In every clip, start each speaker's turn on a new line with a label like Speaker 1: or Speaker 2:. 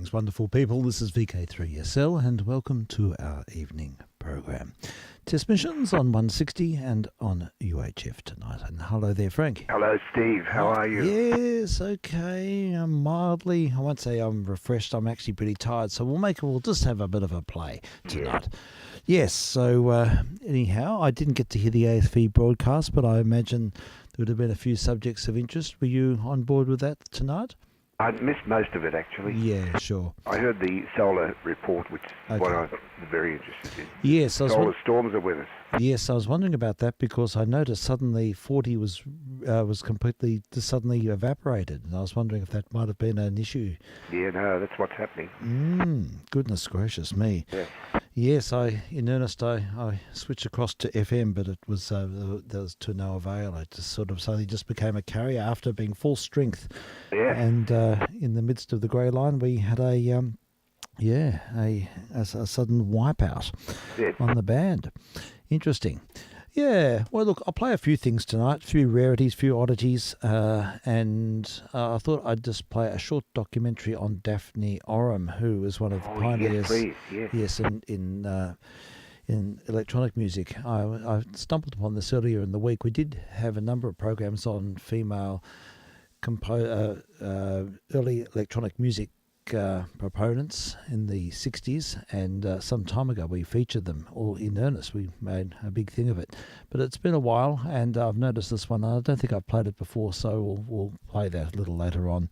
Speaker 1: Greetings, wonderful people. This is vk3sl and welcome to our evening program. Test missions on 160 and on UHF tonight. And hello there, Frank.
Speaker 2: Hello, Steve. How are you?
Speaker 1: Yes, okay. I'm mildly, I won't say I'm refreshed. I'm actually pretty tired. So we'll just have a bit of a play tonight. Yes, so anyhow, I didn't get to hear the AFV broadcast, but I imagine there would have been a few subjects of interest. Were you on board with that tonight?
Speaker 2: I missed most of it, actually.
Speaker 1: Yeah, sure.
Speaker 2: I heard the solar report, which is what I'm very interested in.
Speaker 1: Yes,
Speaker 2: Solar storms are with us.
Speaker 1: Yes, I was wondering about that because I noticed suddenly 40 was completely suddenly evaporated, and I was wondering if that might have been an issue.
Speaker 2: Yeah, no, that's what's happening.
Speaker 1: Goodness gracious me.
Speaker 2: Yeah.
Speaker 1: Yes, in earnest, I switched across to FM, but it was there was to no avail. I just sort of suddenly just became a carrier after being full strength.
Speaker 2: Yeah.
Speaker 1: And in the midst of the grey line, we had a sudden wipeout on the band. Interesting. Yeah, well, look, I'll play a few things tonight, a few rarities, a few oddities, and I thought I'd just play a short documentary on Daphne Oram, who was one of the pioneers.
Speaker 2: Yes, please, yes.
Speaker 1: In electronic music. I stumbled upon this earlier in the week. We did have a number of programs on female early electronic music proponents in the 60s, and some time ago we featured them all in earnest. We made a big thing of it, but it's been a while, and I've noticed this one. I don't think I've played it before, so we'll play that a little later on.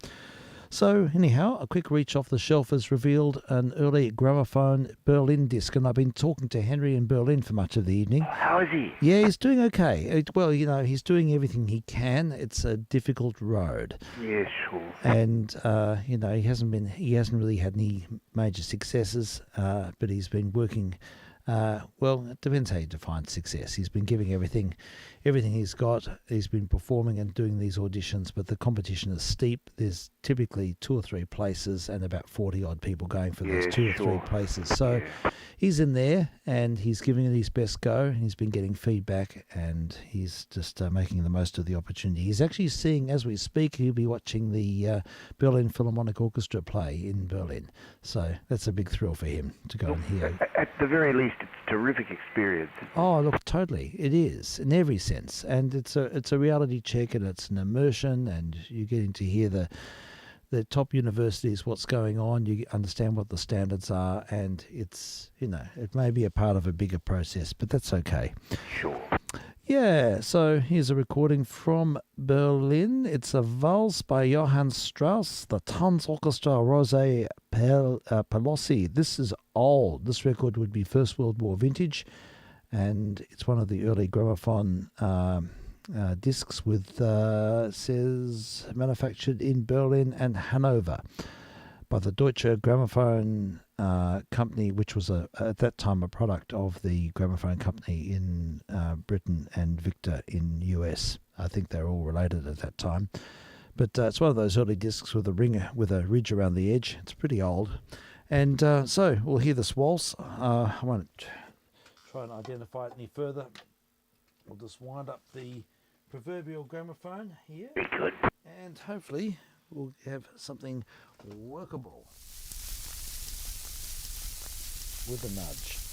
Speaker 1: So anyhow, a quick reach off the shelf has revealed an early gramophone Berlin disc, and I've been talking to Henry in Berlin for much of the evening.
Speaker 2: How is he?
Speaker 1: Yeah, he's doing okay. Well, he's doing everything he can. It's a difficult road.
Speaker 2: Yeah, sure.
Speaker 1: And he hasn't really had any major successes, but he's been working. Well, it depends how you define success. He's been giving everything he's got. He's been performing and doing these auditions, but the competition is steep. There's typically 2 or 3 places and about 40 odd people going for those 2 or 3 places. So he's in there and he's giving it his best go, and he's been getting feedback, and he's just making the most of the opportunity. He's actually seeing, as we speak, he'll be watching the Berlin Philharmonic Orchestra play in Berlin. So that's a big thrill for him to go and hear.
Speaker 2: At the very least, it's a terrific experience.
Speaker 1: Oh, look, totally. It is, in every sense. And it's a reality check, and it's an immersion, and you're getting to hear the top universities, what's going on. You understand what the standards are, and it's, it may be a part of a bigger process, but that's okay.
Speaker 2: Sure.
Speaker 1: Yeah, so here's a recording from Berlin. It's a valse by Johann Strauss, the Tanzorchester Rose Pelosi. This is old. This record would be First World War vintage, and it's one of the early gramophone discs with, says, manufactured in Berlin and Hanover by the Deutsche Grammophon Company, which was at that time a product of the Gramophone Company in Britain and Victor in US. I think they're all related at that time. But it's one of those early discs with a ridge around the edge. It's pretty old. And so we'll hear this waltz. I won't try and identify it any further. We'll just wind up the proverbial gramophone here.
Speaker 2: Very good.
Speaker 1: And hopefully we'll have something workable with a nudge.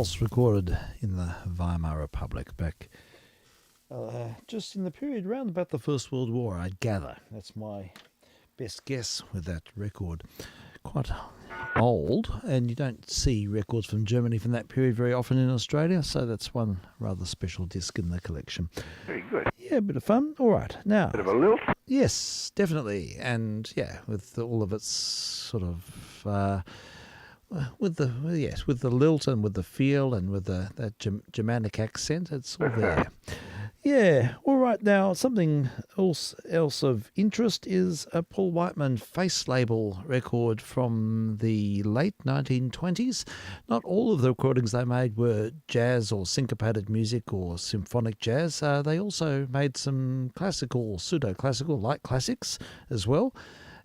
Speaker 1: Waltz, recorded in the Weimar Republic back just in the period around about the First World War, I gather. That's my best guess with that record. Quite old, and you don't see records from Germany from that period very often in Australia, so that's one rather special disc in the collection.
Speaker 2: Very good.
Speaker 1: Yeah, a bit of fun. All right, now.
Speaker 2: Bit of a lilt.
Speaker 1: Yes, definitely, and yeah, with all of its sort of with the lilt and with the feel and with that Germanic accent, it's all there. Yeah, all right, now something else of interest is a Paul Whiteman face label record from the late 1920s. Not all of the recordings they made were jazz or syncopated music or symphonic jazz. They also made some classical, pseudo-classical, light classics as well.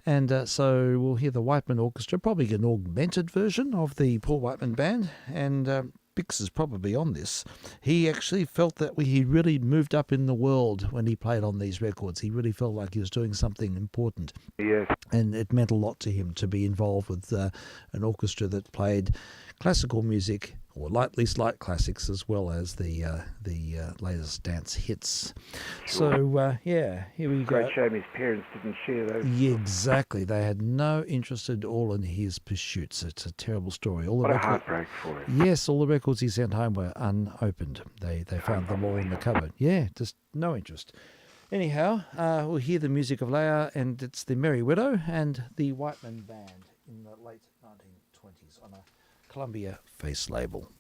Speaker 1: And so we'll hear the Whiteman Orchestra, probably an augmented version of the Paul Whiteman Band, and Bix is probably on this. He actually felt that he really moved up in the world when he played on these records. He really felt like he was doing something important.
Speaker 2: Yes.
Speaker 1: And it meant a lot to him to be involved with an orchestra that played classical music, or at least light classics, as well as the latest dance hits.
Speaker 2: Sure.
Speaker 1: So, here we go.
Speaker 2: Great shame his parents didn't share those.
Speaker 1: Yeah, exactly. They had no interest at all in his pursuits. It's a terrible story.
Speaker 2: What a heartbreak for him.
Speaker 1: Yes, all the records he sent home were unopened. They found them all in the cupboard. Yeah, just no interest. Anyhow, we'll hear the music of Leia, and it's the Merry Widow and the Whiteman Band in the late 1920s on a Columbia face label.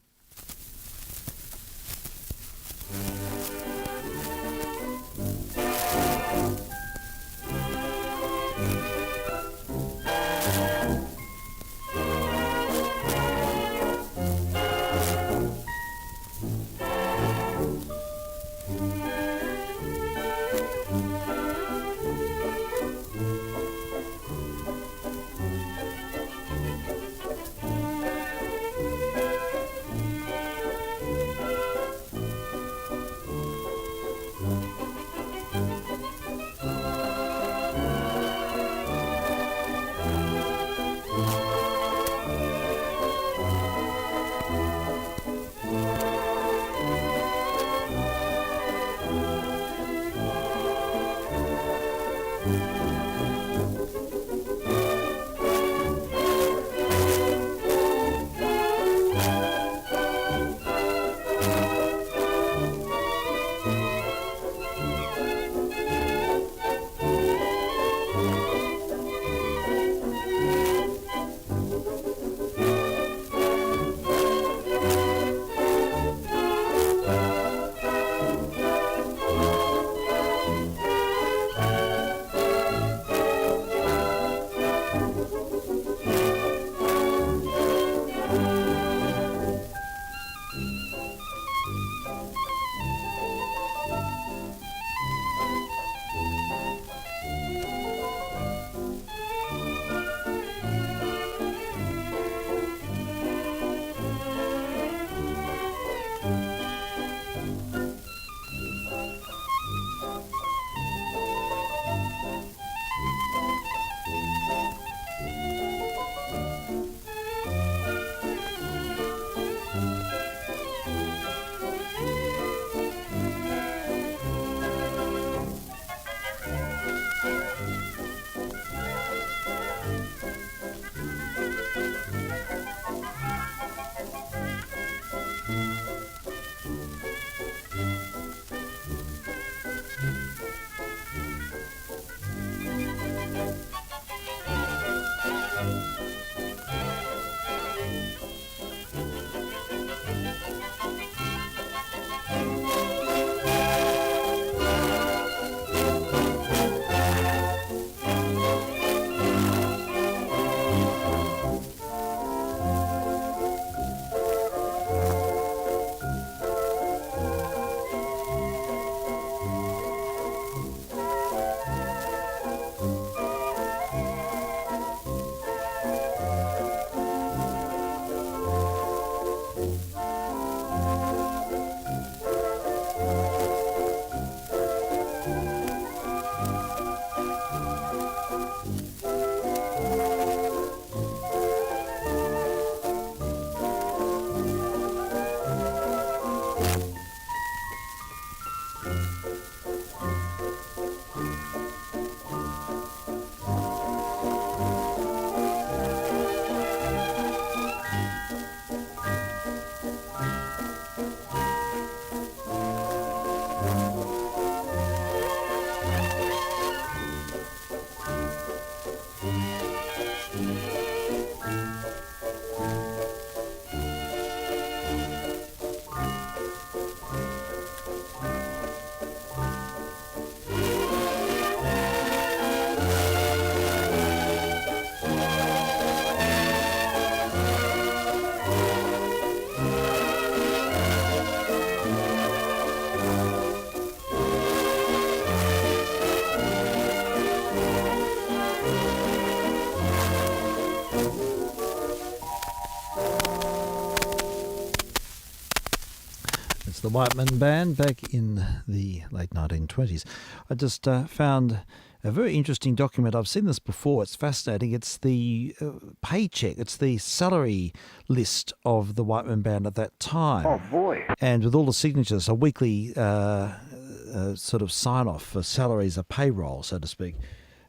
Speaker 1: the Whiteman Band back in the late 1920s. I just found a very interesting document. I've seen this before. It's fascinating. It's the paycheck. It's the salary list of the Whiteman Band at that time.
Speaker 2: Oh, boy.
Speaker 1: And with all the signatures, a weekly sort of sign-off for salaries, a payroll, so to speak.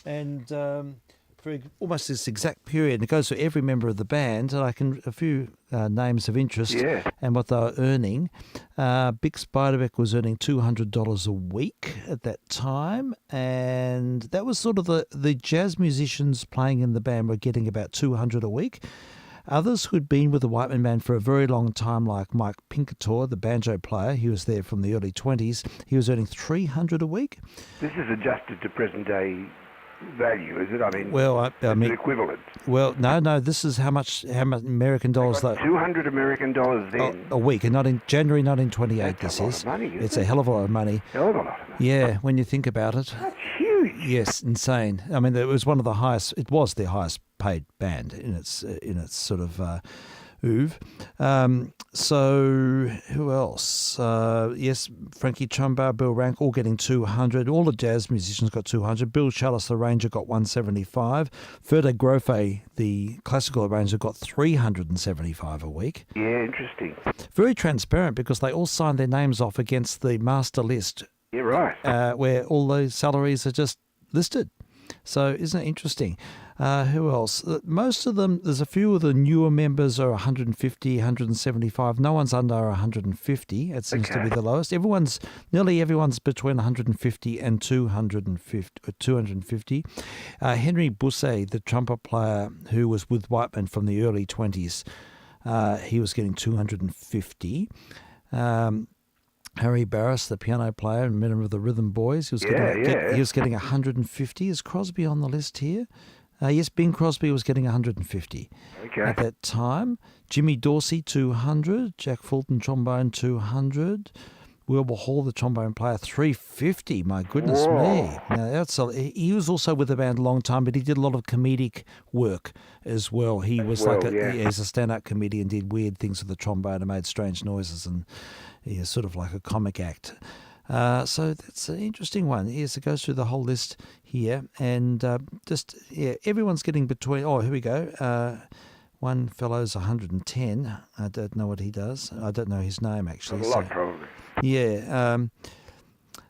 Speaker 1: And for almost this exact period, it goes to every member of the band, and a few names of interest and what they were earning. Bix Beiderbecke was earning $200 a week at that time, and that was sort of the jazz musicians playing in the band were getting about $200 a week. Others who'd been with the Whiteman Band for a very long time, like Mike Pinkertor, the banjo player, he was there from the early 20s, he was earning $300 a week.
Speaker 2: This is adjusted to present day value, is it? I mean,
Speaker 1: I mean,
Speaker 2: equivalent.
Speaker 1: Well, no. This is how much American dollars.
Speaker 2: $200 American then
Speaker 1: a week, and not in January 1928.
Speaker 2: That's
Speaker 1: this
Speaker 2: a lot
Speaker 1: is.
Speaker 2: of money,
Speaker 1: It's a hell of a lot of money.
Speaker 2: Hell of a lot of money.
Speaker 1: Yeah, when you think about it.
Speaker 2: That's huge.
Speaker 1: Yes, insane. I mean, it was one of the highest. It was the highest paid band in its sort of oeuvre. So who else? Yes, Frankie Chumbar, Bill Rank, all getting 200. All the jazz musicians got 200. Bill Challis, the arranger, got 175. Ferda Grofe, the classical arranger, got 375 a week.
Speaker 2: Yeah, interesting.
Speaker 1: Very transparent because they all signed their names off against the master list.
Speaker 2: Yeah, right.
Speaker 1: Where all those salaries are just listed. So isn't it interesting? Who else? Most of them, there's a few of the newer members are 150, 175. No one's under 150. It seems to be the lowest. Nearly everyone's between 150 and 250. Henry Bousset, the trumpet player who was with Whiteman from the early 20s, he was getting 250. Harry Barris, the piano player and member of the Rhythm Boys, he was getting 150. Is Crosby on the list here? Yes, Bing Crosby was getting 150 at that time. Jimmy Dorsey, 200. Jack Fulton, trombone, 200. Wilbur Hall, the trombone player, 350. My goodness me! Now he was also with the band a long time, but he did a lot of comedic work as well. He was he's a stand-up comedian, did weird things with the trombone and made strange noises, and he is sort of like a comic act. So that's an interesting one. Yes, it goes through the whole list here, and everyone's getting between. Oh, here we go. One fellow's 110. I don't know what he does. I don't know his name actually.
Speaker 2: A lot, probably.
Speaker 1: Yeah.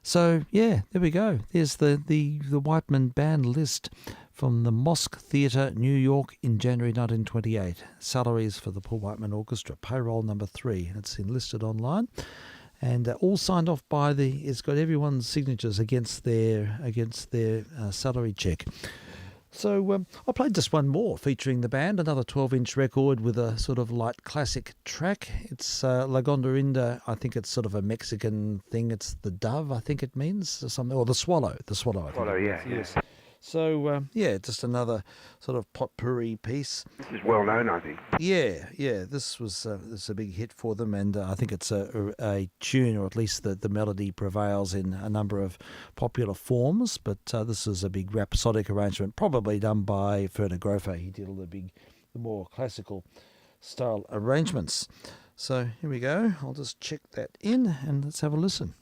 Speaker 1: So there we go. There's the Whiteman Band list from the Mosque Theatre, New York, in January 1928. Salaries for the Paul Whiteman Orchestra, payroll number 3. It's enlisted online. And all signed off by it's got everyone's signatures against their salary check. So I played just one more featuring the band, another 12-inch record with a sort of light classic track. It's La Gondarinda. I think it's sort of a Mexican thing. It's the dove, I think it means, or something, or the swallow. The swallow, I think.
Speaker 2: Swallow, yeah.
Speaker 1: Yes. So, just another sort of potpourri piece.
Speaker 2: This is well known, I think.
Speaker 1: Yeah. This was a big hit for them, and I think it's a tune, or at least the melody prevails in a number of popular forms. But this is a big rhapsodic arrangement, probably done by Ferda Grofe. He did all the more classical style arrangements. So here we go. I'll just check that in, and let's have a listen.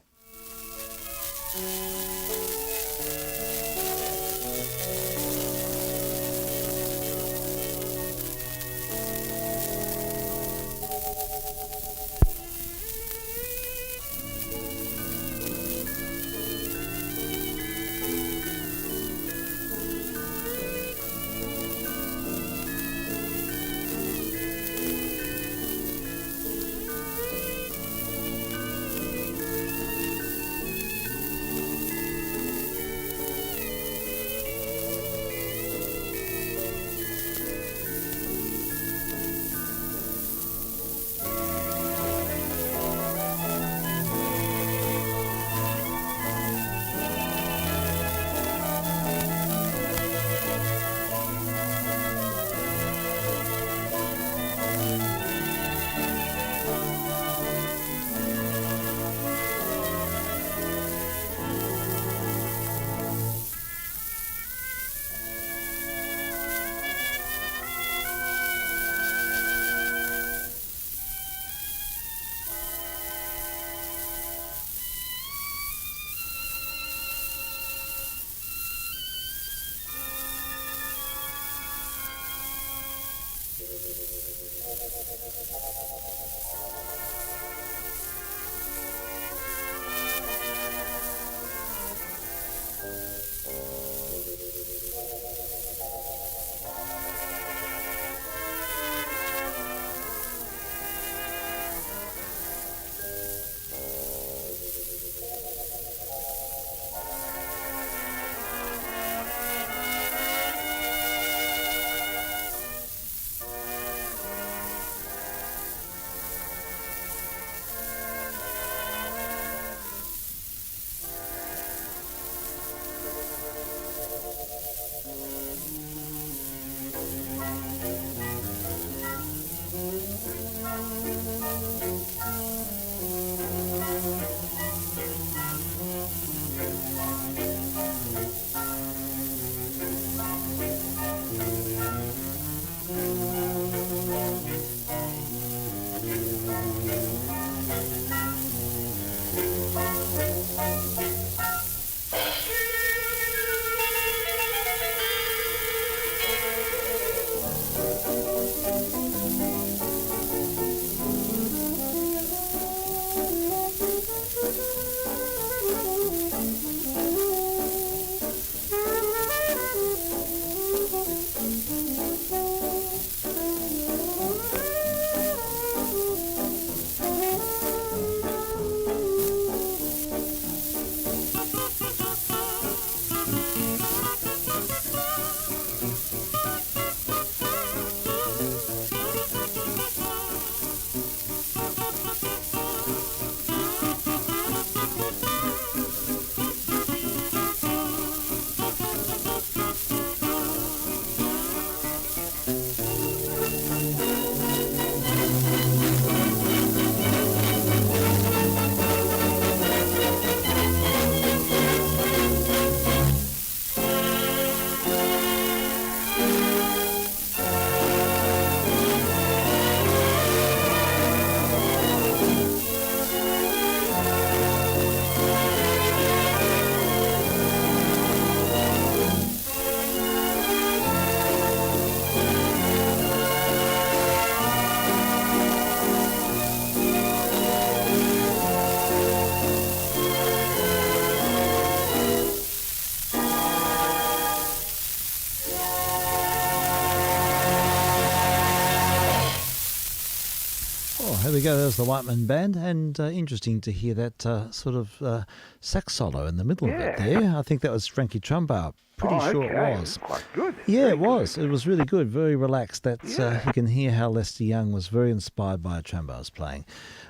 Speaker 1: There we go. There's the Whiteman Band, and interesting to hear that sort of sax solo in the middle of it there. I think that was Frankie Trumba. Pretty sure it was.
Speaker 2: Quite good.
Speaker 1: Yeah,
Speaker 2: Very
Speaker 1: it was.
Speaker 2: good.
Speaker 1: It was really good, very relaxed. That's you can hear how Lester Young was very inspired by a Trumba's playing.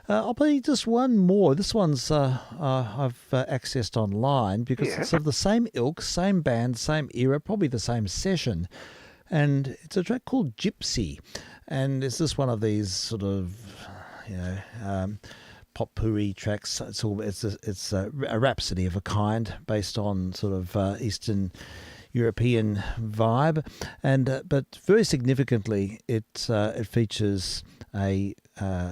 Speaker 1: I'll play just one more. This one's I've accessed online because it's of the same ilk, same band, same era, probably the same session. And it's a track called Gypsy. And it's just one of these sort of, potpourri tracks. It's a rhapsody of a kind based on sort of Eastern European vibe, and but very significantly, it features a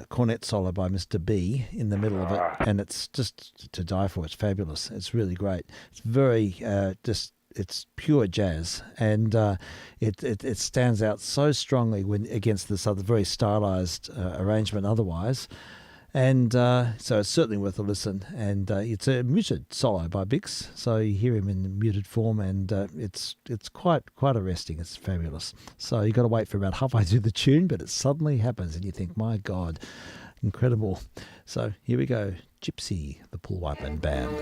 Speaker 1: cornet solo by Mr. B in the middle of it, and it's just to die for. It's fabulous. It's really great. It's very it's pure jazz, and it stands out so strongly when against this other very stylized arrangement otherwise. And so it's certainly worth a listen. And it's a muted solo by Bix, so you hear him in muted form, and it's quite arresting. It's fabulous. So you got to wait for about halfway through the tune, but it suddenly happens, and you think, my God, incredible. So here we go, Gypsy, the Paul Whiteman Band.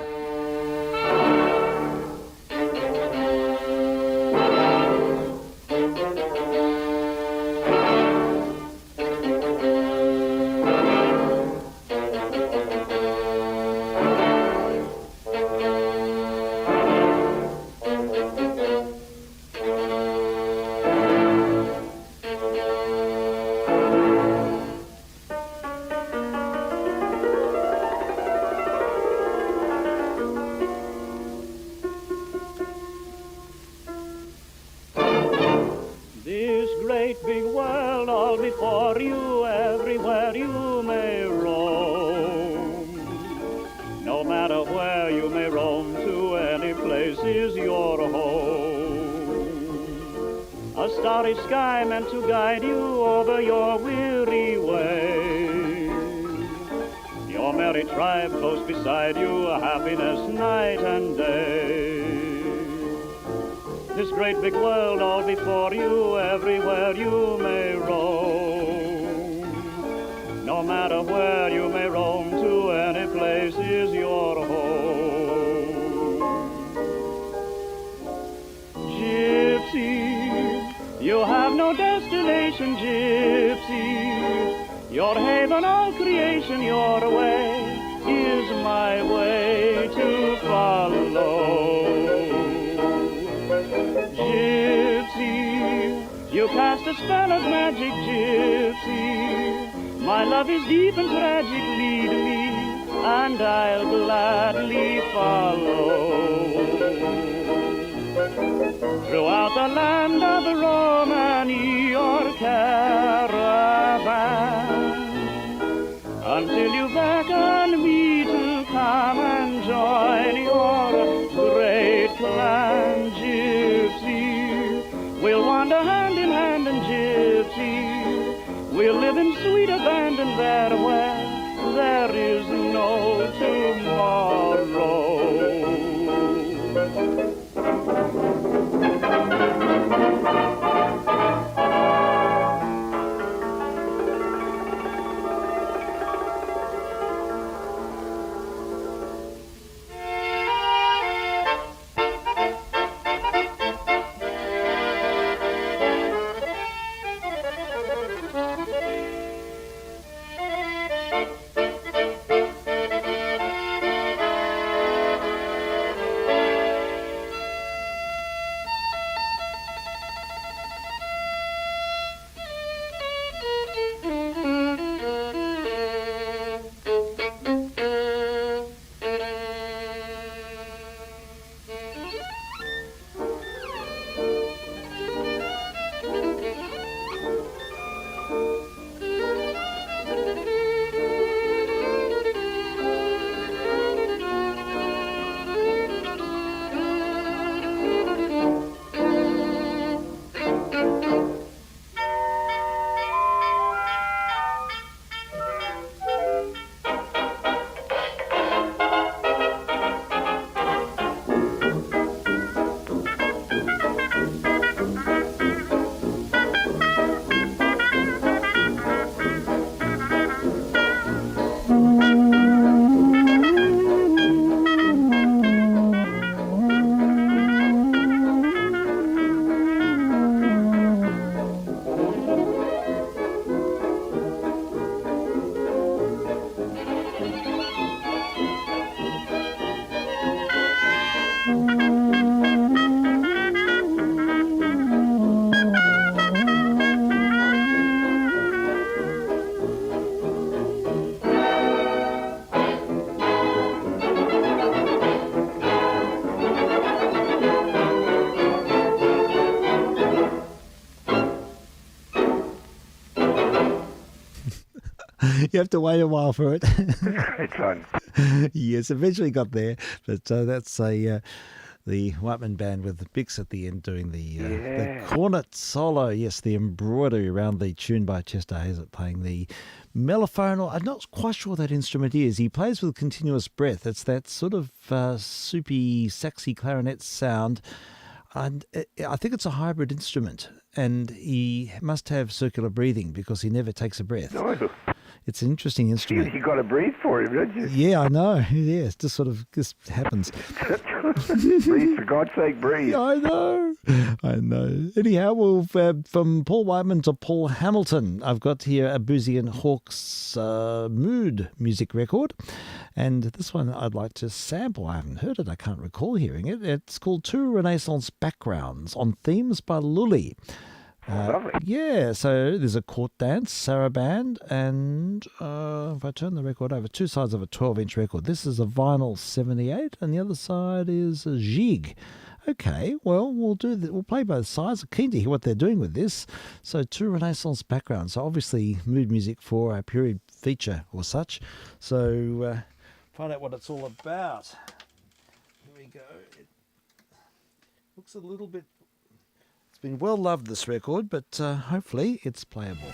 Speaker 3: a starry sky meant to guide you over your weary way. Your merry tribe close beside you, happiness night and day. This great big world all before you, everywhere you may roam. No matter where you may roam to, any place is your home. Gypsy, you have no destination, gypsy. Your haven, all creation, your way is my way to follow. Gypsy, you cast a spell of magic, gypsy. My love is deep and tragic, lead me, and I'll gladly follow. Throughout the land of Rome and your caravan, until you beckon me to come and join your great clan, gypsy. We'll wander hand in hand and gypsy, we'll live in sweet abandon there where there is no tomorrow.
Speaker 1: You have to wait a while for it.
Speaker 2: It's fun.
Speaker 1: Yes, eventually got there, but that's the Whiteman Band with the Bix at the end doing the cornet solo. Yes, the embroidery around the tune by Chester Hazlett playing the mellophone. I'm not quite sure what that instrument is. He plays with continuous breath. It's that sort of soupy, saxy clarinet sound. And I think it's a hybrid instrument, and he must have circular breathing because he never takes a breath.
Speaker 2: No.
Speaker 1: It's an interesting instrument.
Speaker 2: You got to breathe for him, don't you?
Speaker 1: Yeah, I know. Yeah, it just sort of just happens.
Speaker 2: Breathe, for God's sake, breathe.
Speaker 1: I know. Anyhow, well, from Paul Whiteman to Paul Hamilton, I've got here a Boozy and Hawkes Mood music record. And this one I'd like to sample. I haven't heard it. I can't recall hearing it. It's called Two Renaissance Backgrounds on Themes by Lully.
Speaker 2: Lovely.
Speaker 1: Yeah, so there's a court dance, saraband, and if I turn the record over, two sides of a 12-inch record. This is a vinyl 78, and the other side is a jig. Okay, well, we'll play both sides. I'm keen to hear what they're doing with this. So, two Renaissance backgrounds. So, obviously, mood music for a period feature or such. So, find out what it's all about. Here we go. It looks a little bit... been well loved, this record, but hopefully it's playable.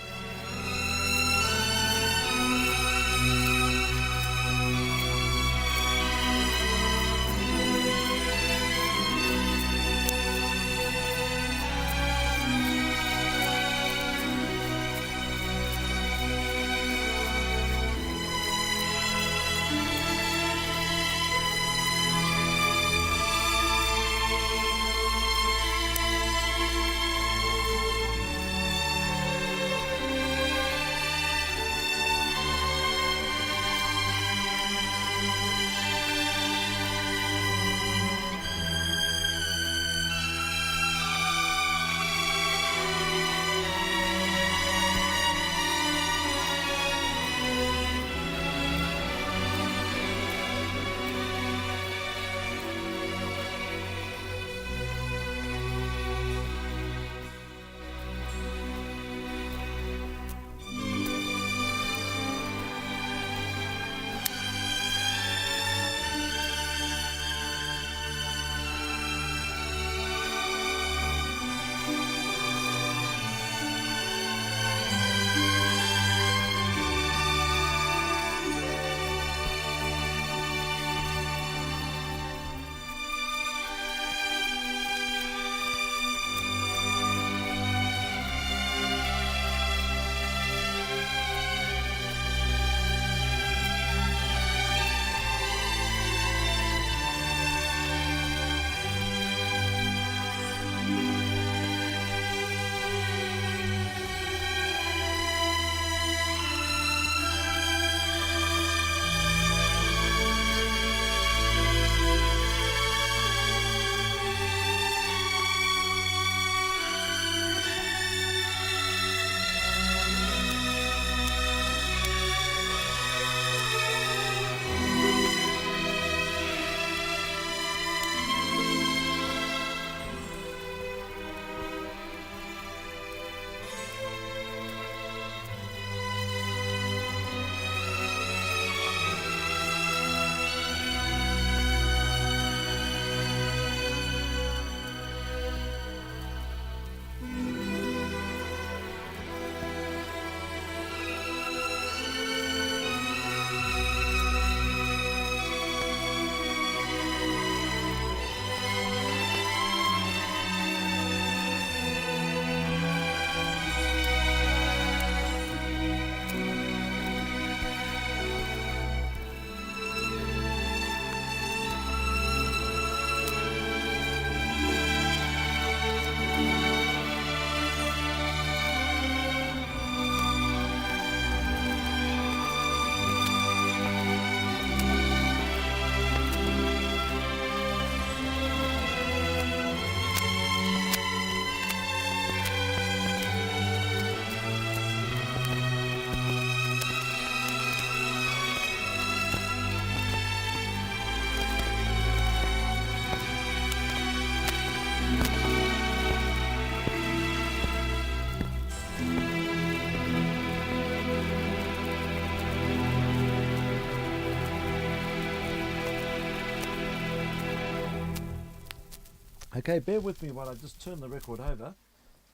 Speaker 1: Okay, bear with me while I just turn the record over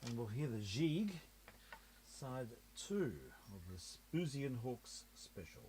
Speaker 1: and we'll hear the Jig, side 2 of this Boozy and Hawks special.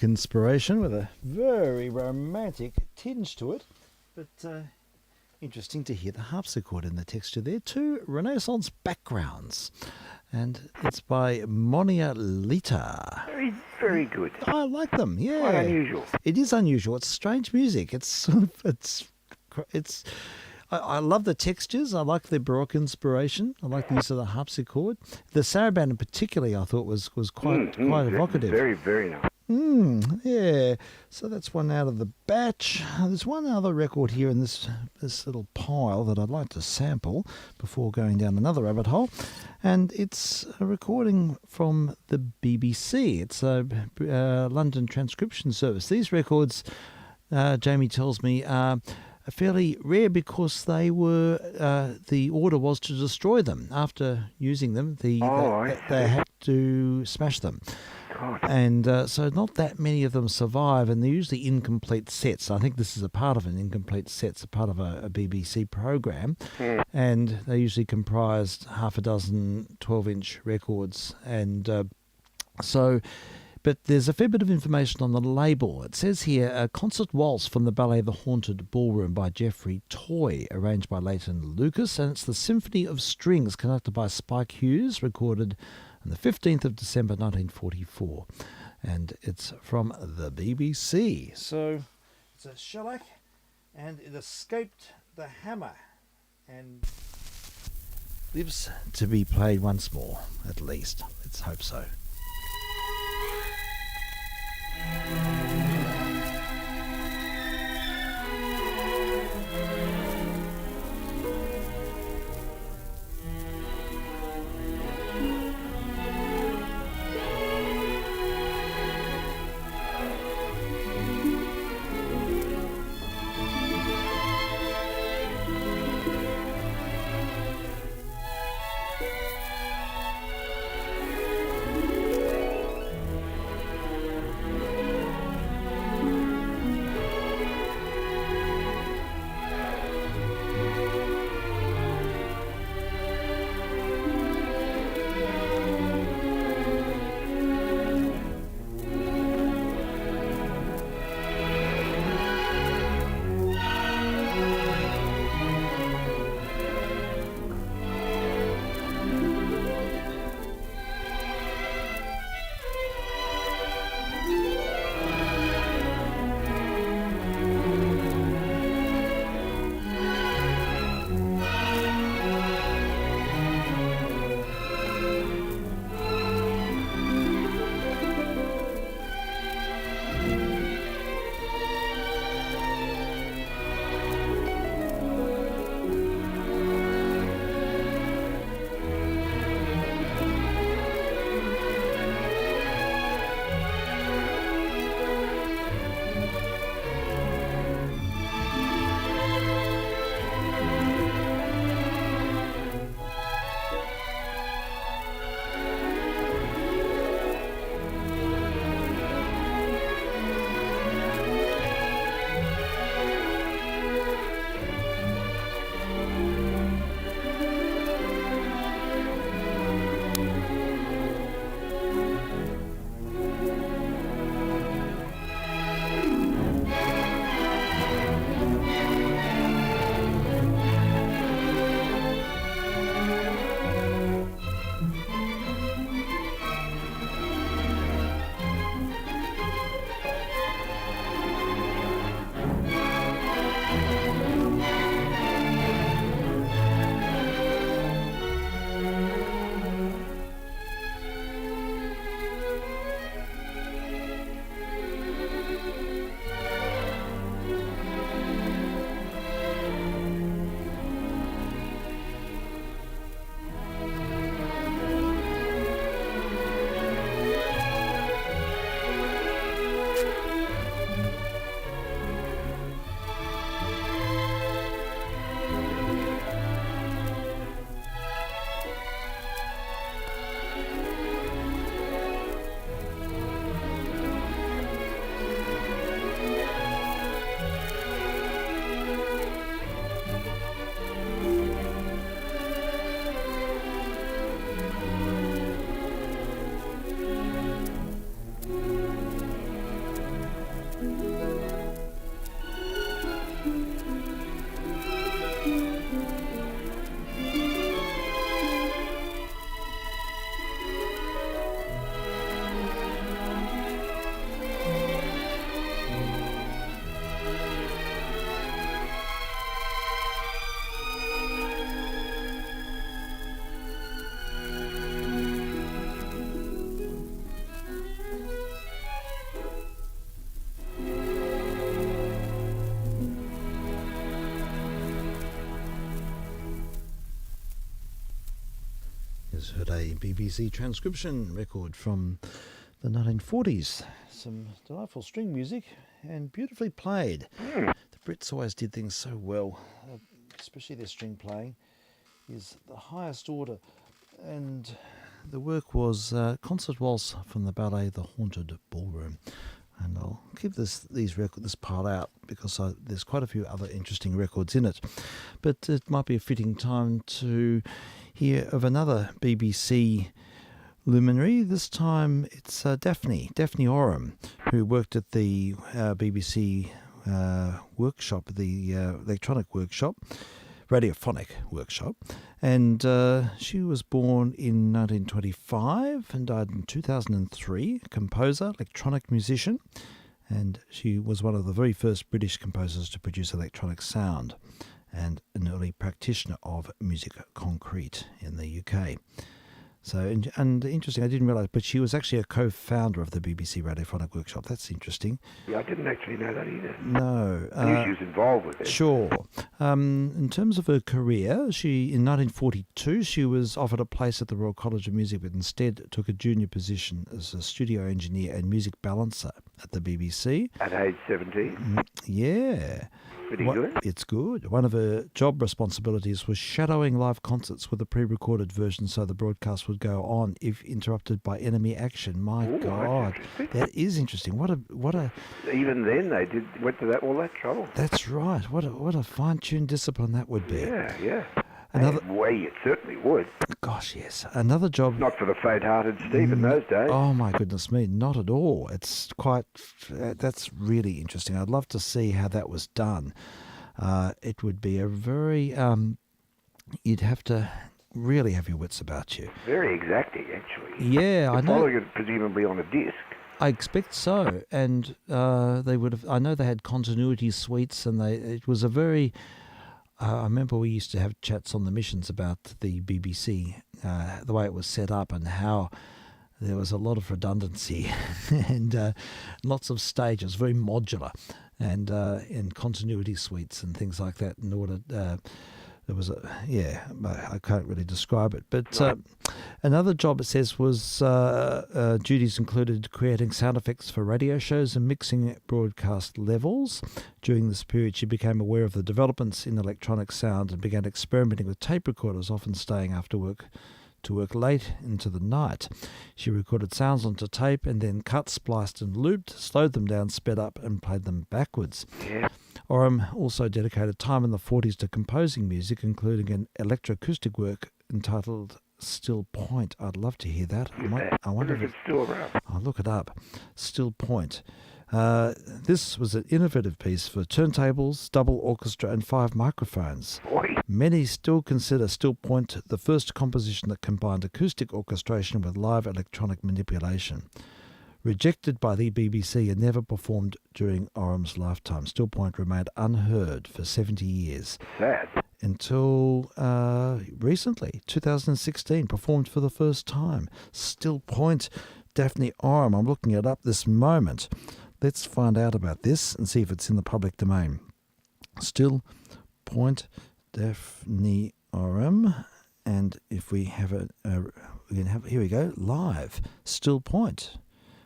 Speaker 1: Baroque inspiration with a very romantic tinge to it. But interesting to hear the harpsichord in the texture there. 2 Renaissance backgrounds. And it's by Monia Lita.
Speaker 2: Very, very good.
Speaker 1: I like them, yeah.
Speaker 2: Quite unusual.
Speaker 1: It is unusual. It's strange music. It's sort of, I love the textures. I like the Baroque inspiration. I like the use of the harpsichord. The saraband, particularly, I thought was quite evocative.
Speaker 2: Very, very nice.
Speaker 1: Yeah. So that's one out of the batch. There's one other record here in this little pile that I'd like to sample before going down another rabbit hole, and it's a recording from the BBC. It's a London transcription service. These records, Jamie tells me, are fairly rare because they were the order was to destroy them after using them. They had to smash them.
Speaker 2: God.
Speaker 1: And so not that many of them survive, and they're usually incomplete sets. I think this is a part of an incomplete set. It's a part of a BBC program, and they usually comprised half a dozen 12-inch records. And but there's a fair bit of information on the label. It says here, a concert waltz from the ballet The Haunted Ballroom by Geoffrey Toy, arranged by Leighton Lucas, and it's the Symphony of Strings conducted by Spike Hughes, recorded on the 15th of December 1944, and it's from the BBC. So it's a shellac, and it escaped the hammer and lives to be played once more, at least. Let's hope so. just heard a BBC transcription record from the 1940s. Some delightful string music and beautifully played. The Brits always did things so well, especially their string playing is the highest order. And the work was Concert Waltz from the ballet The Haunted Ballroom. And I'll keep this part out because there's quite a few other interesting records in it. But it might be a fitting time to hear of another BBC luminary. This time it's Daphne Oram, who worked at the BBC workshop, the electronic workshop, radiophonic workshop, and she was born in 1925 and died in 2003, composer, electronic musician, and she was one of the very first British composers to produce electronic sound and an early practitioner of musique concrète in the UK. So, and interesting, I didn't realise, but she was actually a co-founder of the BBC Radiophonic Workshop. That's interesting.
Speaker 2: Yeah, I didn't actually know that either.
Speaker 1: No.
Speaker 2: I knew she was involved with it.
Speaker 1: Sure. In terms of her career, in 1942, she was offered a place at the Royal College of Music, but instead took a junior position as a studio engineer and music balancer at the BBC.
Speaker 2: At age 17?
Speaker 1: Yeah.
Speaker 2: Pretty good.
Speaker 1: It's good. One of her job responsibilities was shadowing live concerts with a pre-recorded version so the broadcast would go on if interrupted by enemy action. My God, that is interesting. What a
Speaker 2: Even then they went to all that trouble.
Speaker 1: That's right. What a fine-tuned discipline that would be.
Speaker 2: Yeah.
Speaker 1: Another
Speaker 2: way it certainly would.
Speaker 1: Gosh, yes. Another job.
Speaker 2: Not for the faint-hearted, Steve, in those days.
Speaker 1: Oh my goodness me, not at all. It's quite. That's really interesting. I'd love to see how that was done. It would be a very. You'd have to really have your wits about you.
Speaker 2: Very exacting, actually.
Speaker 1: Yeah, I know.
Speaker 2: Following it presumably on a disc.
Speaker 1: I expect so, and they would have. I know they had continuity suites, and it was a very. I remember we used to have chats on the missions about the BBC, the way it was set up and how there was a lot of redundancy and lots of stages, very modular, and in continuity suites and things like that. In order, there was I can't really describe it, but another job it says was duties included creating sound effects for radio shows and mixing broadcast levels. During this period, she became aware of the developments in electronic sound and began experimenting with tape recorders, often staying after work to work late into the night. She recorded sounds onto tape and then cut, spliced and looped, slowed them down, sped up and played them backwards.
Speaker 2: Yeah.
Speaker 1: Oram also dedicated time in the 40s to composing music, including an electroacoustic work entitled Still Point. I'd love to hear that. I wonder if
Speaker 2: it's still around.
Speaker 1: I'll look it up. Still Point. This was an innovative piece for turntables, double orchestra and 5 microphones.
Speaker 2: Boy.
Speaker 1: Many still consider Still Point the first composition that combined acoustic orchestration with live electronic manipulation. Rejected by the BBC and never performed during Oram's lifetime, Still Point remained unheard for 70 years.
Speaker 2: Sad.
Speaker 1: Until recently, 2016, performed for the first time. Still Point, Daphne Oram. I'm looking it up this moment. Let's find out about this and see if it's in the public domain. Still Point, Daphne Oram. And if we have we can have, here we go, live. Still Point.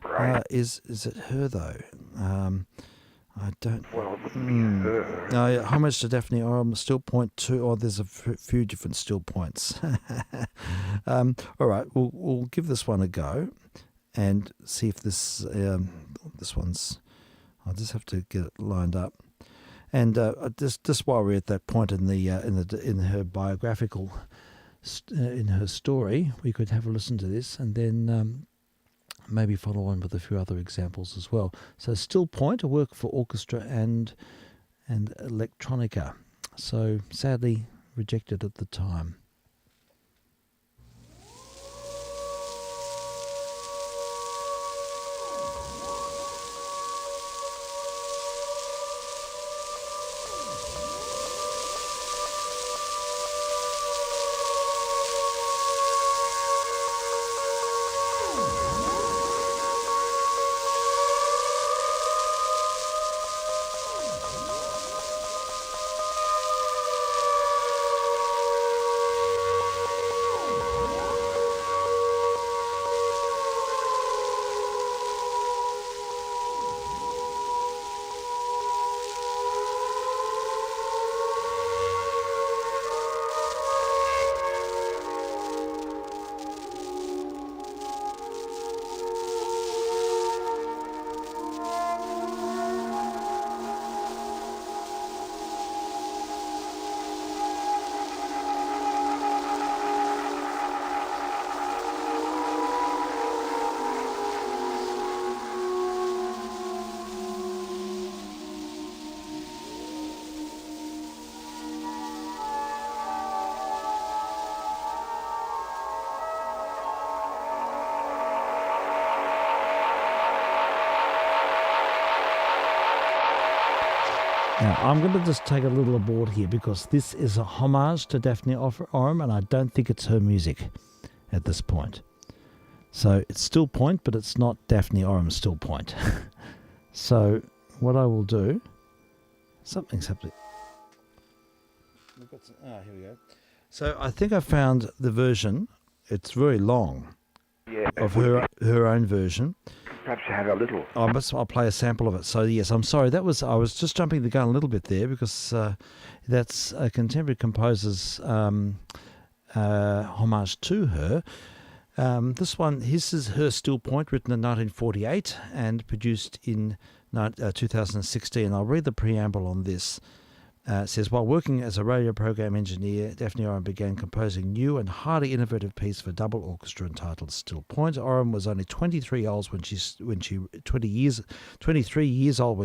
Speaker 2: Right.
Speaker 1: Is it her though? I don't.
Speaker 2: Well, it wouldn't be her.
Speaker 1: No, homage to Daphne Oram. Still Point 2. Oh, there's a few different Still Points. All right, we'll give this one a go and see if this one's. I'll just have to get it lined up. And just while we're at that point in her biographical in her story, we could have a listen to this and then. Maybe follow on with a few other examples as well. So Still Point, a work for orchestra and electronica. So sadly rejected at the time. Now, I'm going to just take a little aboard here because this is a homage to Daphne Oram, and I don't think it's her music at this point. So it's still point, but it's not Daphne Oram's still point. So what I will do, something's happening. Here we go. So I think I found the version. It's very long.
Speaker 2: Yeah.
Speaker 1: Of her own version.
Speaker 2: Perhaps you have a little.
Speaker 1: I'll play a sample of it. So yes, I'm sorry. I was just jumping the gun a little bit there because that's a contemporary composer's homage to her. This is her still point, written in 1948 and produced in 2016. I'll read the preamble on this. It says, while working as a radio program engineer, Daphne Oram began composing new and highly innovative piece for double orchestra entitled Still Point. Oram was only 23 years old when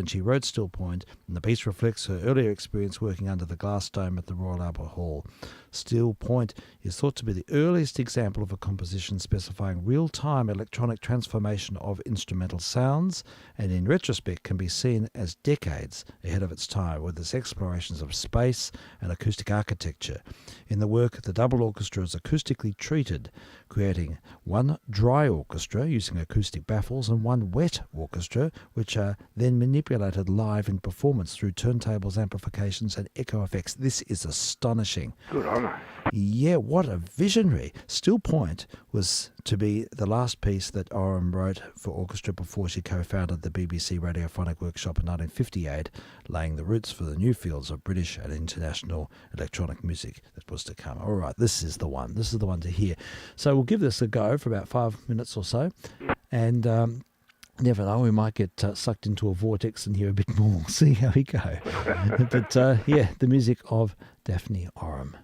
Speaker 1: she wrote Still Point, and the piece reflects her earlier experience working under the glass dome at the Royal Albert Hall. Still Point is thought to be the earliest example of a composition specifying real-time electronic transformation of instrumental sounds, and in retrospect can be seen as decades ahead of its time with its explorations of space and acoustic architecture. In the work, the double orchestra is acoustically treated, creating one dry orchestra using acoustic baffles and one wet orchestra, which are then manipulated live in performance through turntables, amplifications and echo effects. This is astonishing.
Speaker 2: Good honour.
Speaker 1: Yeah, what a visionary. Still Point was to be the last piece that Oram wrote for orchestra before she co-founded the BBC Radiophonic Workshop in 1958, laying the roots for the new fields of British and international electronic music that was to come. All right, this is the one. This is the one to hear. So we'll give this a go for about 5 minutes or so, and never know, we might get sucked into a vortex and hear a bit more. See how we go. But yeah, the music of Daphne Oram.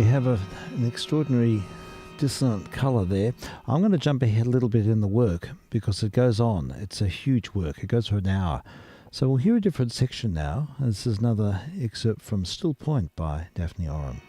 Speaker 1: we have an extraordinary dissonant colour there. I'm going to jump ahead a little bit in the work because it goes on. It's a huge work. It goes for an hour. So we'll hear a different section now. This is another excerpt from Still Point by Daphne Oram.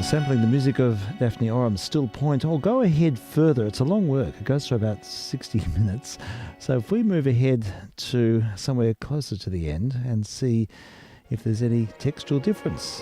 Speaker 1: Sampling the music of Daphne Oram's Still Point. I'll go ahead further. It's a long work. It goes for about 60 minutes. So if we move ahead to somewhere closer to the end and see if there's any textual difference.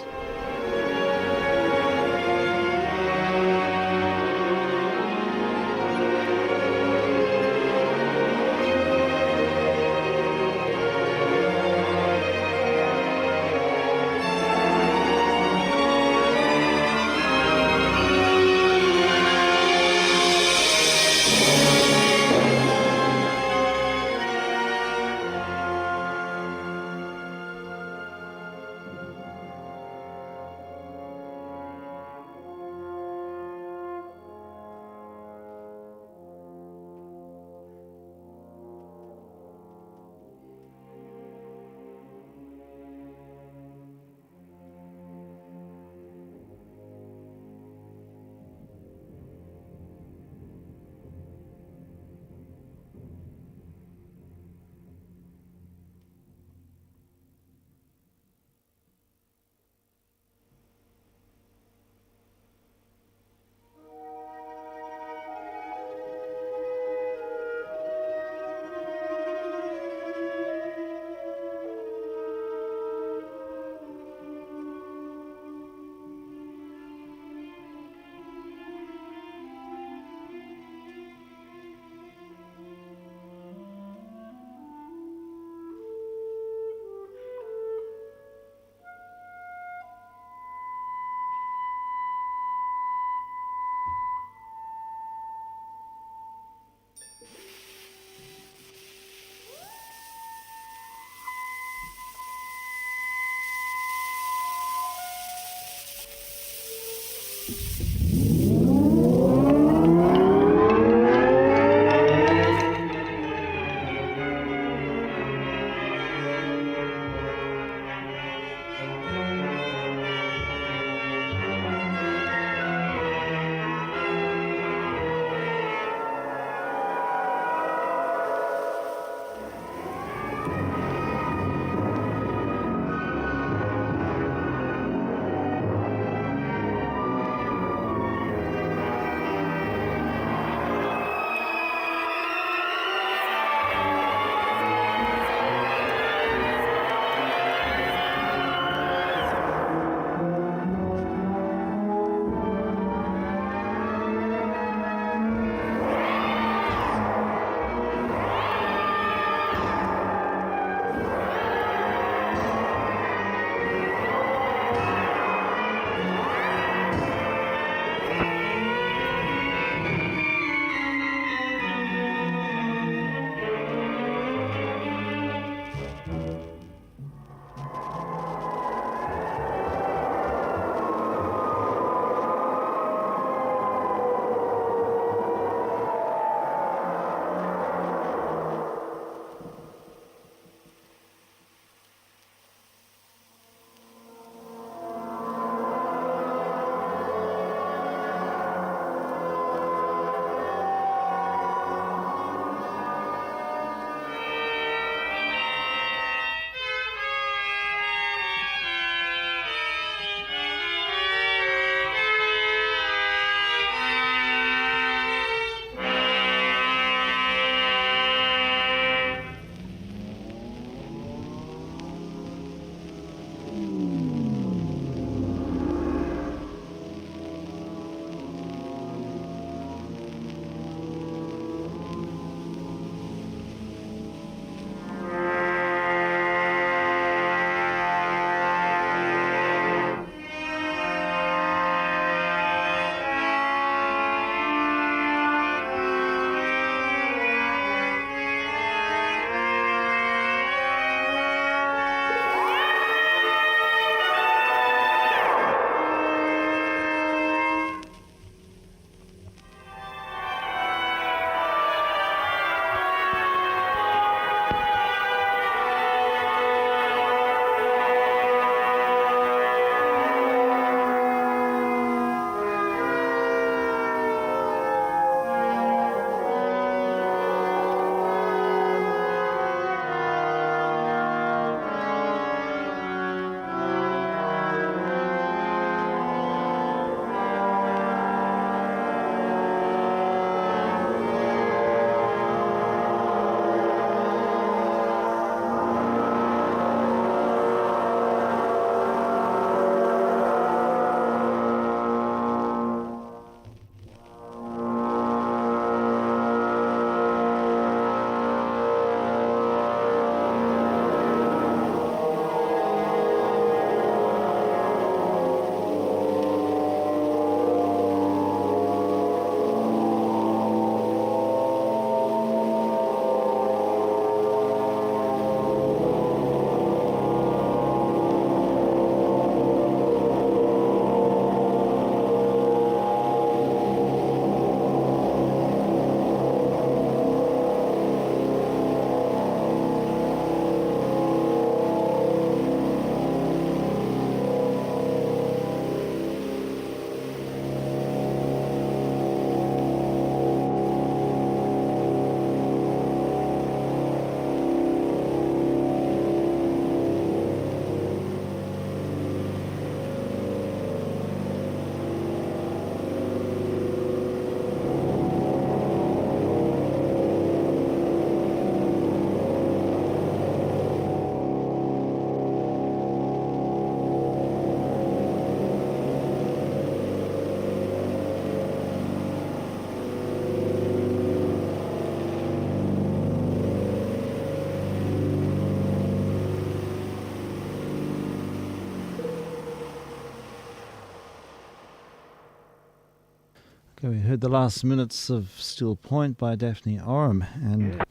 Speaker 1: Okay, we heard the last minutes of Still Point by Daphne Oram, and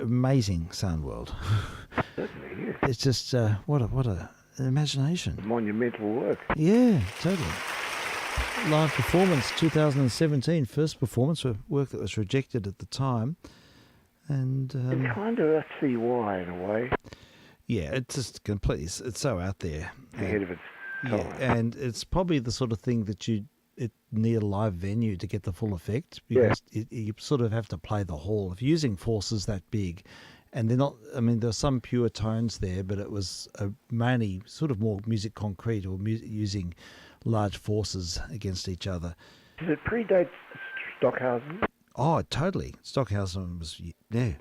Speaker 1: amazing sound world.
Speaker 2: Certainly, yes.
Speaker 1: It's just what a imagination.
Speaker 2: Monumental work.
Speaker 1: Yeah, totally. Live performance, 2017, first performance, work that was rejected at the time, and
Speaker 2: And kind of I see why in a way.
Speaker 1: yeah, it's just completely. It's so out there.
Speaker 2: It's ahead of its time.
Speaker 1: Yeah, and it's probably the sort of thing that it need a live venue to get the full effect, because you sort of have to play the hall. If you're using forces that big, and they're not, I mean, there's some pure tones there, but it was mainly sort of more music concrete, or using large forces against each other.
Speaker 2: Does it predate Stockhausen?
Speaker 1: Oh, totally. Stockhausen was, yeah.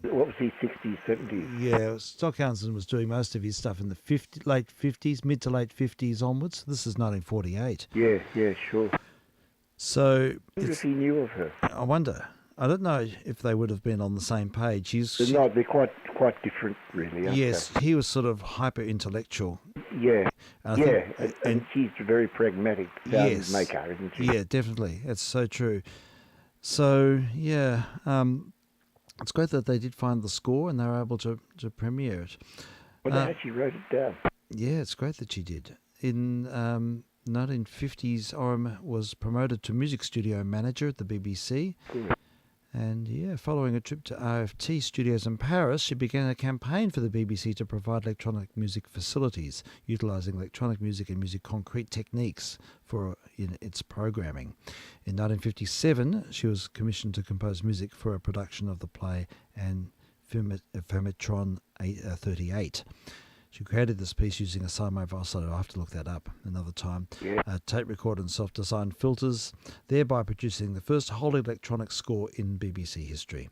Speaker 2: What was he, 60s, 70s?
Speaker 1: Yeah, Stockhausen was doing most of his stuff in the late 50s, mid to late 50s onwards. This is 1948.
Speaker 2: Yeah, sure.
Speaker 1: So,
Speaker 2: I wonder if he knew of her.
Speaker 1: I wonder. I don't know if they would have been on the same page.
Speaker 2: No, they're quite different, really. Aren't
Speaker 1: Yes,
Speaker 2: they?
Speaker 1: he was sort of hyper-intellectual.
Speaker 2: Yeah,
Speaker 1: And
Speaker 2: and she's a very pragmatic sound maker, isn't she?
Speaker 1: Yeah, definitely. It's so true. So, yeah, it's great that they did find the score and they were able to premiere it.
Speaker 2: Well, they actually wrote it down.
Speaker 1: Yeah, it's great that she did. In 1950s, Oram was promoted to music studio manager at the BBC.
Speaker 2: Good.
Speaker 1: And yeah, following a trip to RFT studios in Paris, she began a campaign for the BBC to provide electronic music facilities, utilising electronic music and music concrete techniques in its programming. In 1957, she was commissioned to compose music for a production of the play and Fermetron 38. She created this piece using a sine wave oscillator. I'll have to look that up another time.
Speaker 2: Yeah.
Speaker 1: Tape recorder and self-designed filters, thereby producing the first wholly electronic score in BBC history.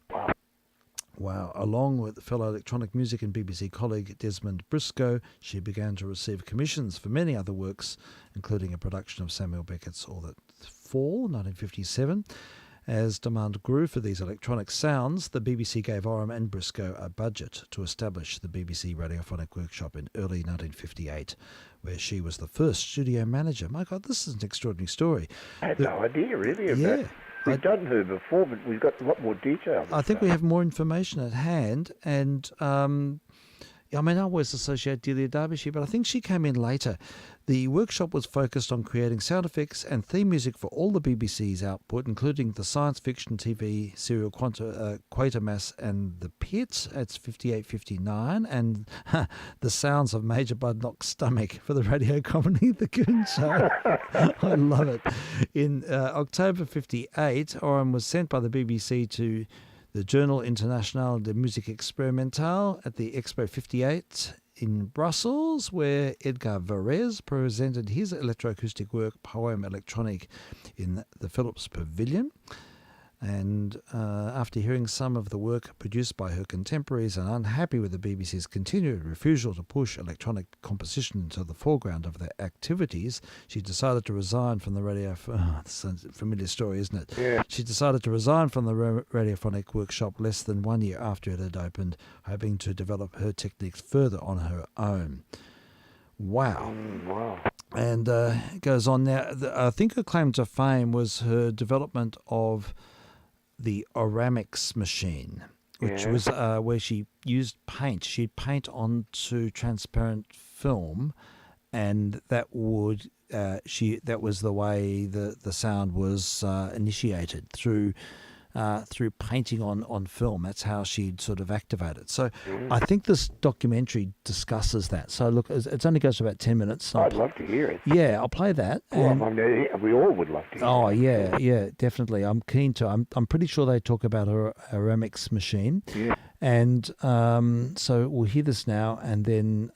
Speaker 1: Wow. Along with fellow electronic music and BBC colleague Desmond Briscoe, she began to receive commissions for many other works, including a production of Samuel Beckett's All That Fall, 1957. As demand grew for these electronic sounds, the BBC gave Oram and Briscoe a budget to establish the BBC Radiophonic Workshop in early 1958, where she was the first studio manager. My God, this is an extraordinary story.
Speaker 2: I had no idea, really, of that. We've done her before, but we've got a lot more detail.
Speaker 1: I think we have more information at hand, and I mean, I always associate Delia Derbyshire, but I think she came in later. The workshop was focused on creating sound effects and theme music for all the BBC's output, including the science fiction TV serial Quatermass and The Pit, that's 58-59, and the sounds of Major Budnock's stomach for the radio comedy The Goon Show. I love it. In October 58, Oram was sent by the BBC to the Journal International de Musique Experimentale at the Expo 58 in Brussels, where Edgar Varese presented his electroacoustic work, Poème Electronique, in the Phillips Pavilion. And after hearing some of the work produced by her contemporaries and unhappy with the BBC's continued refusal to push electronic composition into the foreground of their activities, she decided to resign from the radio... this is a familiar story, isn't it?
Speaker 2: Yeah.
Speaker 1: She decided to resign from the radiophonic workshop less than 1 year after it had opened, hoping to develop her techniques further on her own. Wow.
Speaker 2: Wow.
Speaker 1: And it goes on now. I think her claim to fame was her development of the Oramix machine, which was where she used paint. She'd paint onto transparent film, and that would that was the way the sound was initiated through painting on film. That's how she'd sort of activate it. So I think this documentary discusses that. So look, it only goes for about 10 minutes.
Speaker 2: I'd love to hear it.
Speaker 1: Yeah, I'll play that.
Speaker 2: Well, we all would love to hear it.
Speaker 1: Oh, yeah, definitely. I'm keen to. I'm pretty sure they talk about a Ramix machine.
Speaker 2: Yeah.
Speaker 1: And so we'll hear this now and then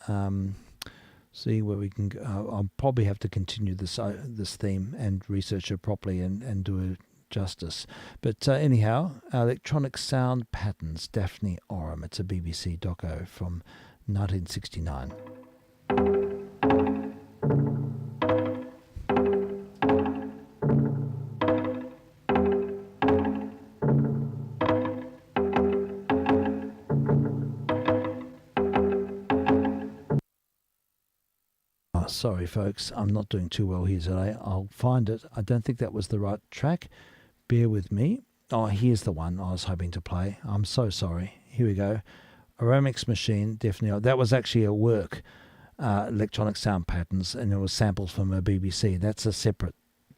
Speaker 1: see where we can go. I'll probably have to continue this theme and research it properly and do it justice. But anyhow, Electronic Sound Patterns, Daphne Oram. It's a BBC doco from 1969. sorry, folks. I'm not doing too well here today. I'll find it. I don't think that was the right track. Bear with me. Oh, here's the one I was hoping to play. I'm so sorry. Here we go. Aramix Machine, definitely. That was actually a work, electronic sound patterns, and it was samples from a BBC. That's a separate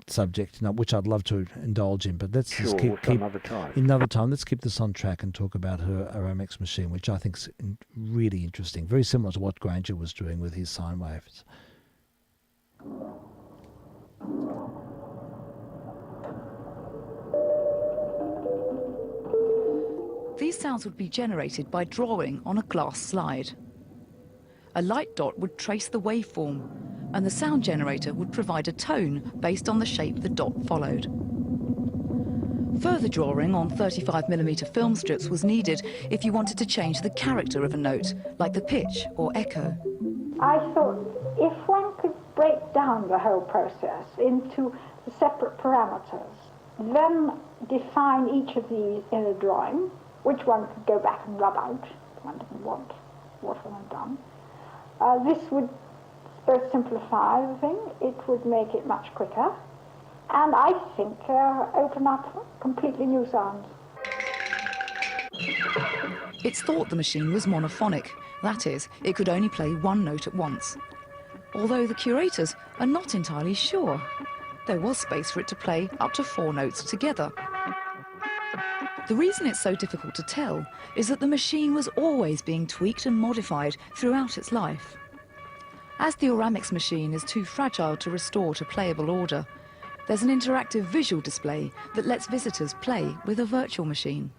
Speaker 1: subject, which I'd love to indulge in, but let's just keep
Speaker 2: another time.
Speaker 1: Another time. Let's keep this on track and talk about her Aramix Machine, which I think is really interesting. Very similar to what Granger was doing with his sine waves.
Speaker 4: These sounds would be generated by drawing on a glass slide. A light dot would trace the waveform, and the sound generator would provide a tone based on the shape the dot followed. Further drawing on 35mm film strips was needed if you wanted to change the character of a note, like the pitch or echo.
Speaker 5: I thought if one could break down the whole process into separate parameters, then define each of these in a drawing, which one could go back and rub out if one didn't want what one had done. This would both simplify the thing, it would make it much quicker, and I think open up completely new sounds.
Speaker 4: It's thought the machine was monophonic, that is, it could only play one note at once. Although the curators are not entirely sure. There was space for it to play up to 4 notes together. The reason it's so difficult to tell is that the machine was always being tweaked and modified throughout its life. As the Aramix machine is too fragile to restore to playable order, there's an interactive visual display that lets visitors play with a virtual machine.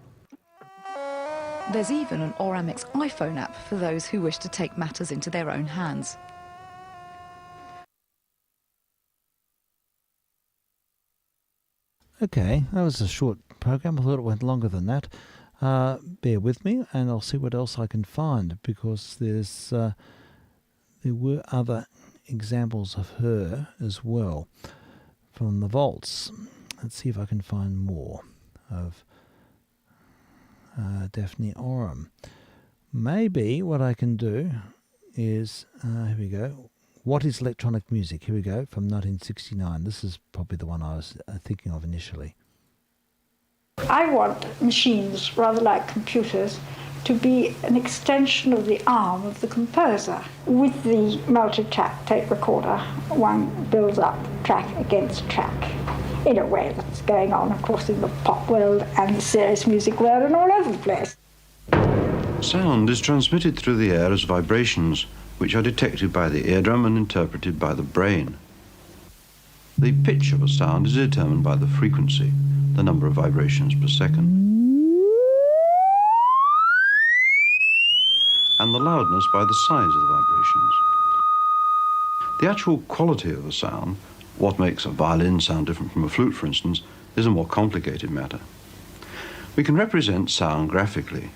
Speaker 4: There's even an Aramix iPhone app for those who wish to take matters into their own hands.
Speaker 1: Okay, that was a short program. I thought it went longer than that. Bear with me, and I'll see what else I can find, because there were other examples of her as well from the vaults. Let's see if I can find more of Daphne Oram. Maybe what I can do is, here we go. What is electronic music? Here we go, from 1969. This is probably the one I was thinking of initially.
Speaker 5: I want machines, rather like computers, to be an extension of the arm of the composer. With the multi-track tape recorder, one builds up track against track in a way that's going on, of course, in the pop world and the serious music world and all over the place.
Speaker 6: Sound is transmitted through the air as vibrations, which are detected by the eardrum and interpreted by the brain. The pitch of a sound is determined by the frequency, the number of vibrations per second, and the loudness by the size of the vibrations. The actual quality of a sound, what makes a violin sound different from a flute, for instance, is a more complicated matter. We can represent sound graphically.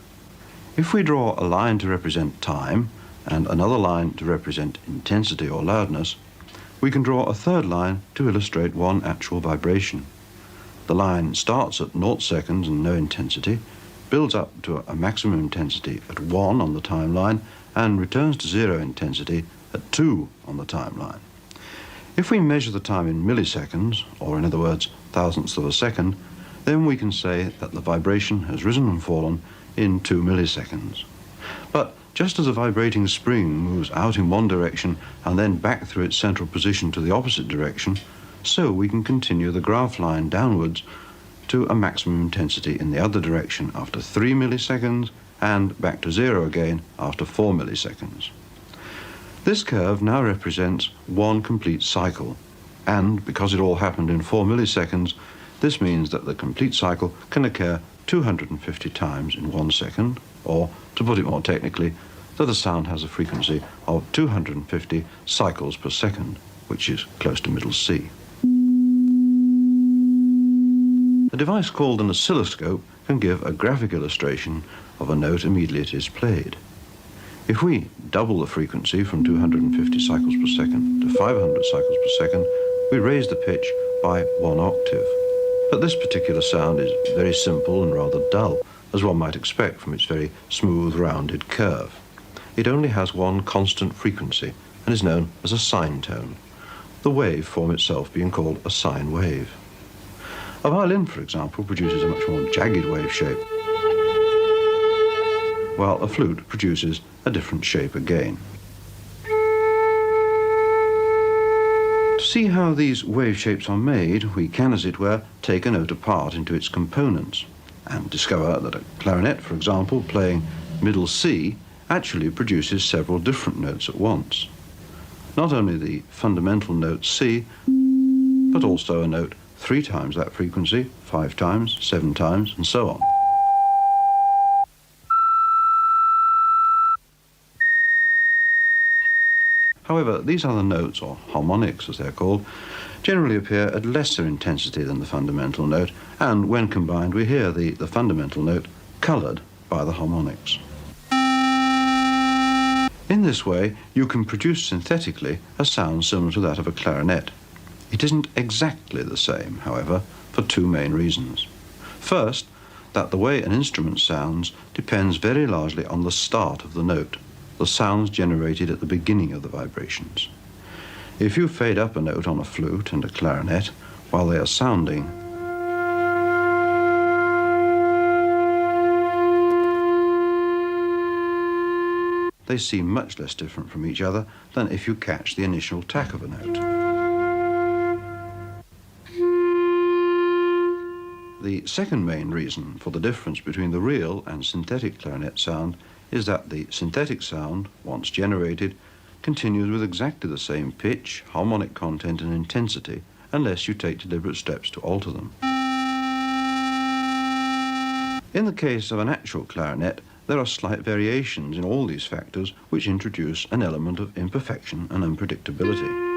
Speaker 6: If we draw a line to represent time, and another line to represent intensity or loudness, we can draw a third line to illustrate one actual vibration. The line starts at 0 seconds and no intensity, builds up to a maximum intensity at 1 on the timeline, and returns to 0 intensity at 2 on the timeline. If we measure the time in milliseconds, or in other words, thousandths of a second, then we can say that the vibration has risen and fallen in 2 milliseconds. But just as a vibrating spring moves out in one direction and then back through its central position to the opposite direction, so we can continue the graph line downwards to a maximum intensity in the other direction after 3 milliseconds and back to 0 again after 4 milliseconds. This curve now represents one complete cycle, and because it all happened in 4 milliseconds, this means that the complete cycle can occur 250 times in 1 second, or, to put it more technically, that the sound has a frequency of 250 cycles per second, which is close to middle C. A device called an oscilloscope can give a graphic illustration of a note immediately it is played. If we double the frequency from 250 cycles per second to 500 cycles per second, we raise the pitch by 1 octave. But this particular sound is very simple and rather dull, as one might expect from its very smooth, rounded curve. It only has one constant frequency, and is known as a sine tone, the wave form itself being called a sine wave. A violin, for example, produces a much more jagged wave shape, while a flute produces a different shape again. To see how these wave shapes are made, we can, as it were, take a note apart into its components and discover that a clarinet, for example, playing middle C, actually produces several different notes at once. Not only the fundamental note C, but also a note 3 times that frequency, 5 times, 7 times, and so on. However, these other notes, or harmonics as they're called, generally appear at lesser intensity than the fundamental note, and when combined we hear the fundamental note coloured by the harmonics. In this way, you can produce synthetically a sound similar to that of a clarinet. It isn't exactly the same, however, for 2 main reasons. First, that the way an instrument sounds depends very largely on the start of the note, the sounds generated at the beginning of the vibrations. If you fade up a note on a flute and a clarinet while they are sounding, they seem much less different from each other than if you catch the initial tack of a note. The second main reason for the difference between the real and synthetic clarinet sound is that the synthetic sound, once generated, continues with exactly the same pitch, harmonic content and intensity unless you take deliberate steps to alter them. In the case of an actual clarinet, there are slight variations in all these factors which introduce an element of imperfection and unpredictability.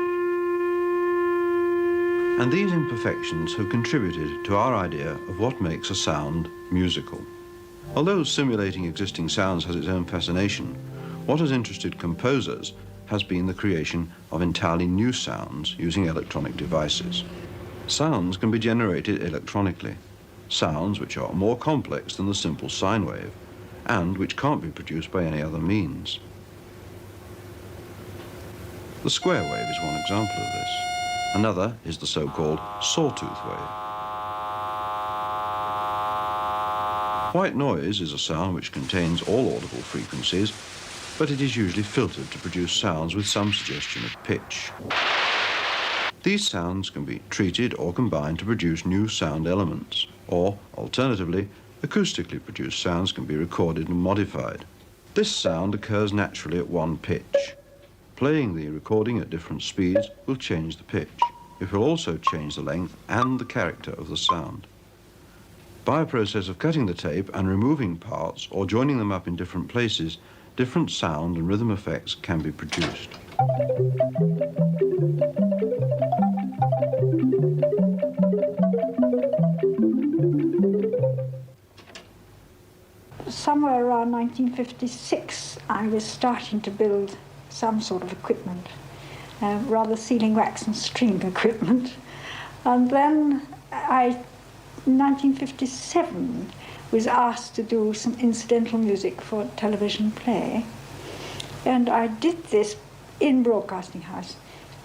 Speaker 6: And these imperfections have contributed to our idea of what makes a sound musical. Although simulating existing sounds has its own fascination, what has interested composers has been the creation of entirely new sounds using electronic devices. Sounds can be generated electronically, sounds which are more complex than the simple sine wave, and which can't be produced by any other means. The square wave is one example of this. Another is the so-called sawtooth wave. White noise is a sound which contains all audible frequencies, but it is usually filtered to produce sounds with some suggestion of pitch. These sounds can be treated or combined to produce new sound elements, or, alternatively, acoustically produced sounds can be recorded and modified. This sound occurs naturally at one pitch. Playing the recording at different speeds will change the pitch. It will also change the length and the character of the sound. By a process of cutting the tape and removing parts or joining them up in different places, different sound and rhythm effects can be produced.
Speaker 5: Somewhere around 1956, I was starting to build some sort of equipment, rather sealing wax and string equipment. And then in 1957, was asked to do some incidental music for a television play. And I did this in Broadcasting House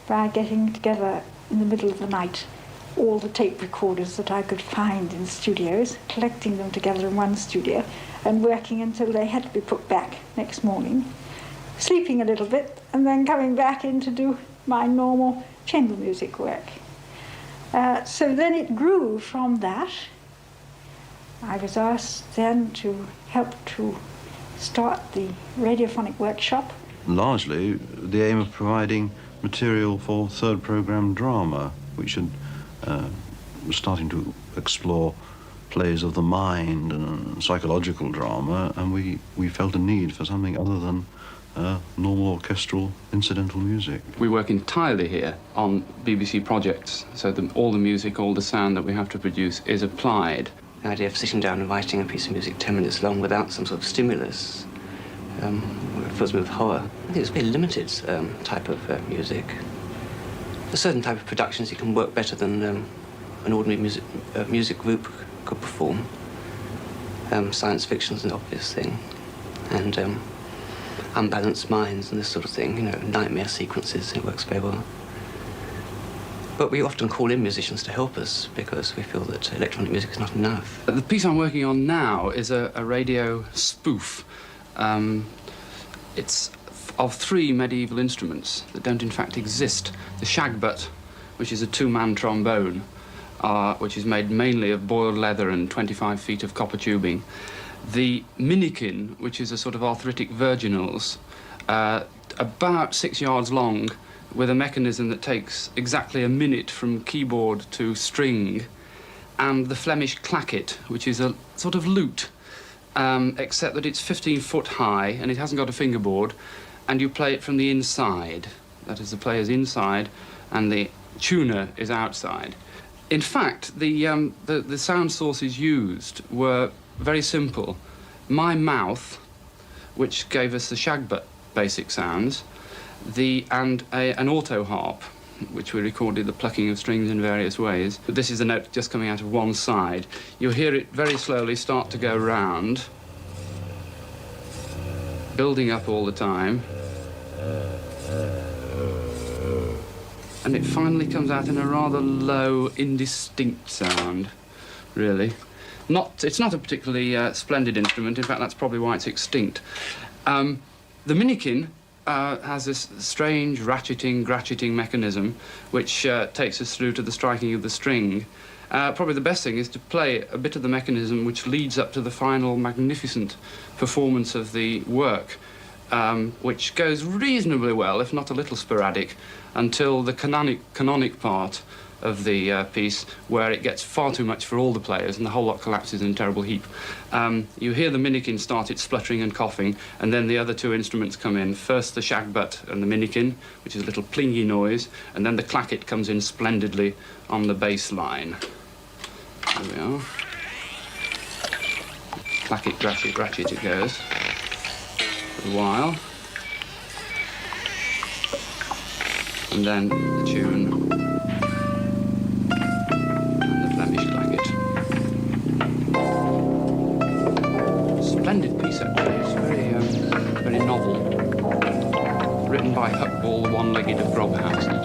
Speaker 5: by getting together in the middle of the night all the tape recorders that I could find in studios, collecting them together in one studio and working until they had to be put back next morning, sleeping a little bit and then coming back in to do my normal chamber music work. So then it grew from that. I was asked then to help to start the radiophonic workshop.
Speaker 6: Largely the aim of providing material for third programme drama, which was starting to explore plays of the mind and psychological drama, and we felt a need for something other than normal orchestral incidental music.
Speaker 7: We work entirely here on BBC projects, so that all the music, all the sound that we have to produce is applied.
Speaker 8: The idea of sitting down and writing a piece of music 10 minutes long without some sort of stimulus fills me with horror. I think it's a very limited type of music. For certain type of productions, it can work better than an ordinary music group could perform. Science fiction's an obvious thing, and unbalanced minds and this sort of thing, you know, nightmare sequences. It works very well. But we often call in musicians to help us because we feel that electronic music is not enough.
Speaker 7: The piece I'm working on now is a radio spoof. It's of 3 medieval instruments that don't in fact exist. The shagbutt, which is a 2-man trombone, which is made mainly of boiled leather and 25 feet of copper tubing. The minikin, which is a sort of arthritic virginals, about 6 yards long, with a mechanism that takes exactly a minute from keyboard to string, and the Flemish clacket, which is a sort of lute, except that it's 15 foot high and it hasn't got a fingerboard, and you play it from the inside. That is, the player's inside and the tuner is outside. In fact, the sound sources used were very simple. My mouth, which gave us the shagbutt basic sounds, and an auto harp, which we recorded the plucking of strings in various ways. This is a note just coming out of one side. You'll hear it very slowly start to go round, building up all the time, and it finally comes out in a rather low, indistinct sound, really. It's not a particularly splendid instrument. In fact, that's probably why it's extinct. The minikin has this strange ratcheting mechanism which takes us through to the striking of the string. Probably the best thing is to play a bit of the mechanism which leads up to the final magnificent performance of the work, which goes reasonably well, if not a little sporadic, until the canonic part of the piece, where it gets far too much for all the players and the whole lot collapses in a terrible heap. You hear the minikin start its spluttering and coughing, and then the other 2 instruments come in. First the shagbutt and the minikin, which is a little plingy noise, and then the clacket comes in splendidly on the bass line. There we are. Clacket, ratchet it goes for a while. And then the tune. Splendid piece, actually. It's very novel. Written by Huckball, the one-legged of Grobhausen.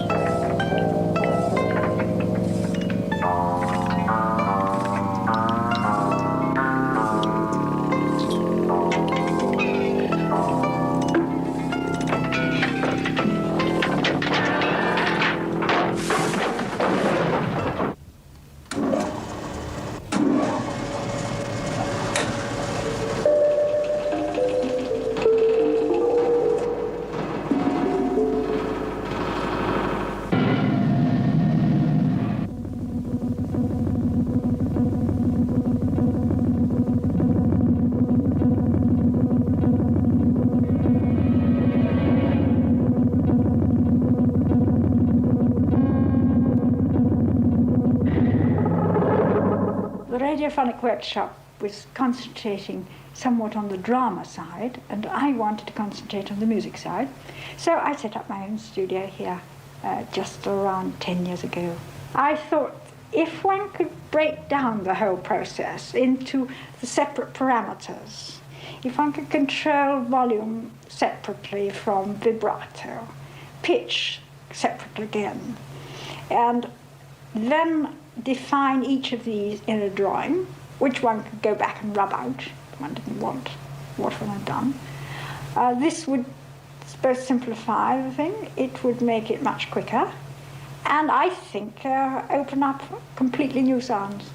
Speaker 5: Radiophonic workshop was concentrating somewhat on the drama side, and I wanted to concentrate on the music side. So I set up my own studio here just around 10 years ago. I thought if one could break down the whole process into the separate parameters, if one could control volume separately from vibrato, pitch separate again, and then define each of these in a drawing, which one could go back and rub out if one didn't want what one had done. This would both simplify the thing, it would make it much quicker, and I think open up completely new sounds.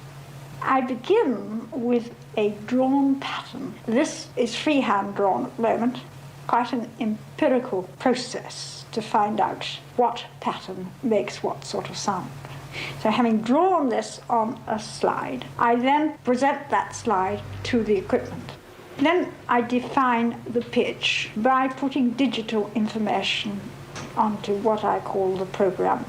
Speaker 5: I begin with a drawn pattern. This is freehand drawn at the moment, quite an empirical process to find out what pattern makes what sort of sound. So having drawn this on a slide, I then present that slide to the equipment. Then I define the pitch by putting digital information onto what I call the program.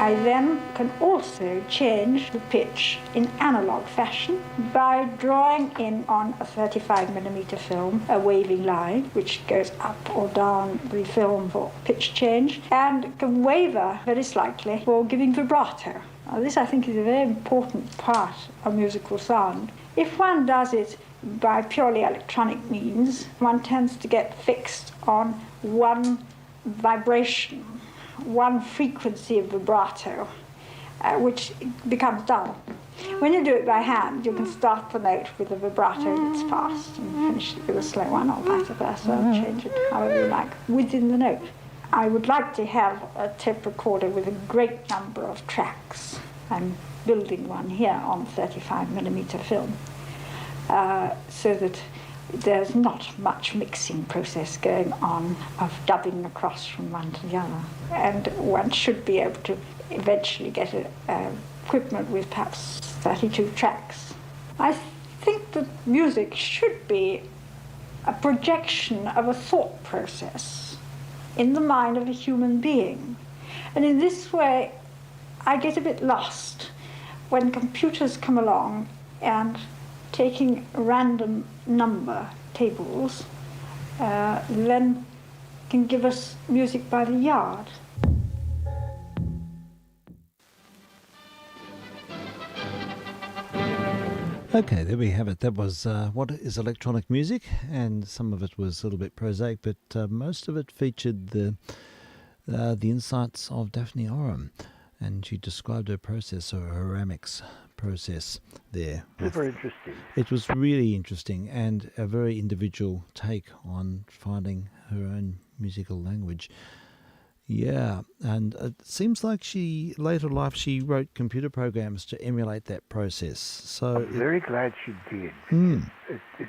Speaker 5: I then can also change the pitch in analog fashion by drawing in on a 35mm film a waving line which goes up or down the film for pitch change, and can waver very slightly for giving vibrato This, I think, is a very important part of musical sound. If one does it by purely electronic means, one tends to get fixed on one vibration, one frequency of vibrato, which becomes dull. When you do it by hand, you can start the note with a vibrato that's fast and finish it with a slow one, or vice versa, and change it however you like within the note. I would like to have a tape recorder with a great number of tracks. I'm building one here on 35mm film, so that there's not much mixing process going on of dubbing across from one to the other. And one should be able to eventually get equipment with perhaps 32 tracks. I think that music should be a projection of a thought process in the mind of a human being. And in this way, I get a bit lost when computers come along and, taking random number tables, then can give us music by the yard.
Speaker 1: Okay, there we have it. That was What is Electronic Music, and some of it was a little bit prosaic, but most of it featured the insights of Daphne Oram, and she described her process, or her ceramics process there.
Speaker 2: Super interesting.
Speaker 1: It was really interesting, and a very individual take on finding her own musical language. Yeah, and it seems like later in life, she wrote computer programs to emulate that process. So
Speaker 2: I'm very glad she did. It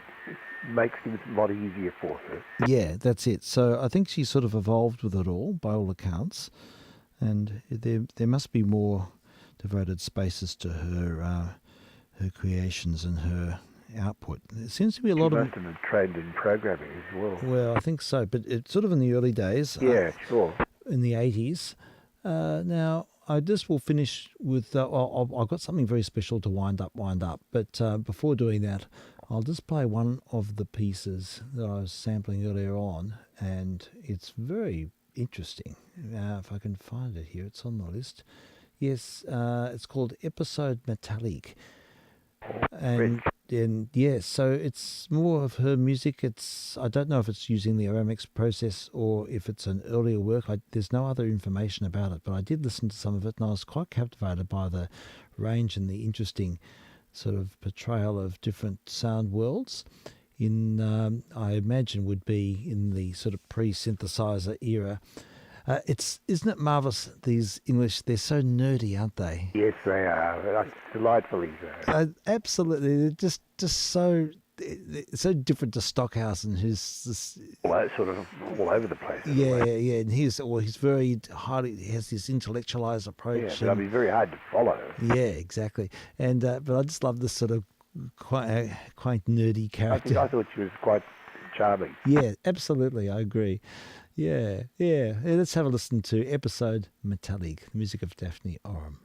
Speaker 2: makes things a lot easier for her.
Speaker 1: Yeah, that's it. So I think she sort of evolved with it all, by all accounts, and there must be more devoted spaces to her creations and her output. There seems to be a lot
Speaker 2: She
Speaker 1: of...
Speaker 2: must have been trained in programming as well.
Speaker 1: Well, I think so, but it's sort of in the early days.
Speaker 2: Yeah, sure.
Speaker 1: In the 80s. Now, I just will finish with... I've got something very special to wind up. But before doing that, I'll just play one of the pieces that I was sampling earlier on, and it's very interesting. If I can find it here, it's on the list. Yes, it's called Episode Metallic. And yes, so it's more of her music. I don't know if it's using the ceramics process or if it's an earlier work. There's no other information about it, but I did listen to some of it, and I was quite captivated by the range and the interesting sort of portrayal of different sound worlds in, I imagine, would be in the sort of pre-synthesizer era. Isn't it marvellous, these English, they're so nerdy, aren't they?
Speaker 2: Yes, they are. That's delightfully so.
Speaker 1: Absolutely. They're just so different to Stockhausen, who's this,
Speaker 2: sort of all over the place.
Speaker 1: Yeah, and he's very highly, he has this intellectualized approach.
Speaker 2: Yeah, but I mean, very hard to follow.
Speaker 1: Yeah, exactly. And but I just love this sort of quite nerdy character.
Speaker 2: I thought she was quite charming.
Speaker 1: Yeah, absolutely, I agree. Yeah. Let's have a listen to Episode Metallic, the music of Daphne Oram.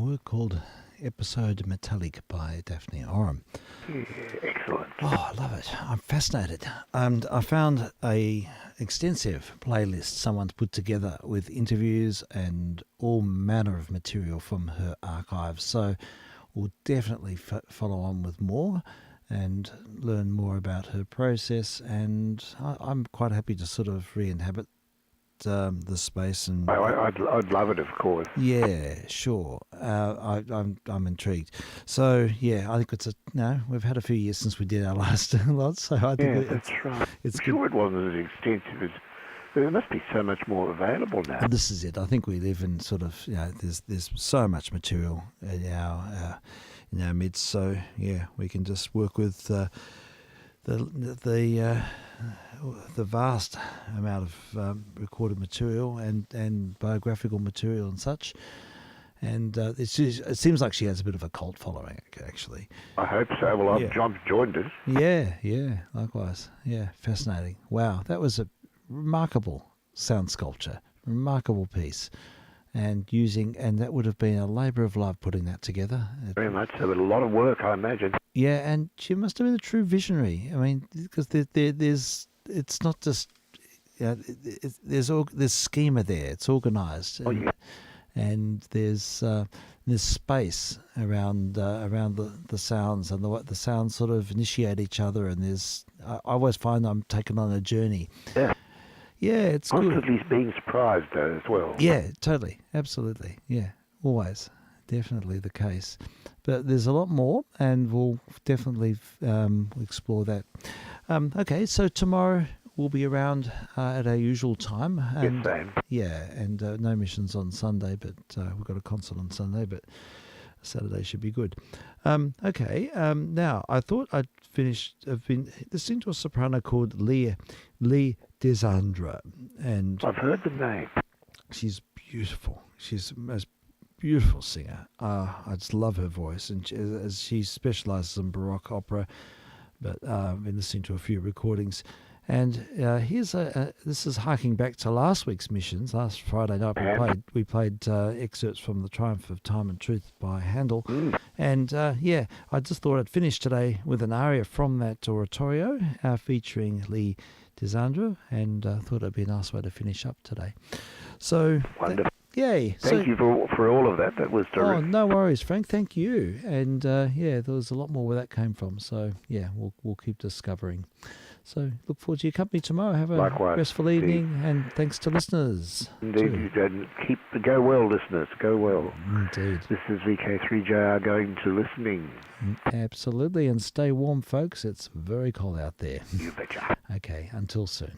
Speaker 1: work called Episode Metallic by Daphne Oram.
Speaker 2: Yeah, excellent.
Speaker 1: Oh, I love it. I'm fascinated. And I found a extensive playlist someone's put together with interviews and all manner of material from her archives. So we'll definitely follow on with more and learn more about her process. And I'm quite happy to sort of re-inhabit the space. And
Speaker 2: I'd love it, of course.
Speaker 1: yeah, sure. I'm intrigued. So yeah, I think we've had a few years since we did our last lot, so I think
Speaker 2: that's right.
Speaker 1: It's
Speaker 2: I'm
Speaker 1: good.
Speaker 2: sure it wasn't as extensive as. There must be so much more available now.
Speaker 1: And this is it. I think we live in sort of there's so much material in our midst. So yeah, we can just work with the vast amount of recorded material and biographical material and such. And it seems like she has a bit of a cult following, actually.
Speaker 2: I hope so. Well, I've joined us.
Speaker 1: Yeah, likewise. Yeah, fascinating. Wow, that was a remarkable sound sculpture, remarkable piece. And that would have been a labour of love putting that together.
Speaker 2: Very much so, but a lot of work, I imagine.
Speaker 1: Yeah, and she must have been a true visionary. I mean, because it's not just there's schema there. It's organised, and there's space around the sounds, and the sounds sort of initiate each other. And I always find I'm taken on a journey.
Speaker 2: Yeah.
Speaker 1: Yeah, it's
Speaker 2: constantly
Speaker 1: good.
Speaker 2: being surprised though as well.
Speaker 1: Yeah, totally, absolutely. Yeah, always, definitely the case. But there's a lot more, and we'll definitely explore that. Okay, so tomorrow we'll be around at our usual time. And,
Speaker 2: yes, same.
Speaker 1: Yeah, and no missions on Sunday, but we've got a concert on Sunday, but Saturday should be good. Okay, now I thought I've been listening to a soprano called Lee Desandra, and
Speaker 2: I've heard the name.
Speaker 1: She's beautiful. She's the most beautiful singer. I just love her voice, and as she specialises in Baroque opera, but I've been listening to a few recordings. And here's this is harking back to last week's missions. Last Friday night we played excerpts from The Triumph of Time and Truth by Handel. And I just thought I'd finish today with an aria from that oratorio featuring Lee Desandra, and thought it'd be a nice way to finish up today. So
Speaker 2: wonderful.
Speaker 1: Yay.
Speaker 2: Thank you for all of that. That was terrific.
Speaker 1: Oh, no worries, Frank. Thank you. And there was a lot more where that came from. So yeah, we'll keep discovering. So look forward to your company tomorrow. Have a restful evening, and thanks to listeners.
Speaker 2: Indeed, and go well, listeners. Go well.
Speaker 1: Indeed.
Speaker 2: This is VK3JR going to listening.
Speaker 1: Absolutely, and stay warm, folks. It's very cold out there.
Speaker 2: You betcha.
Speaker 1: Okay, until soon.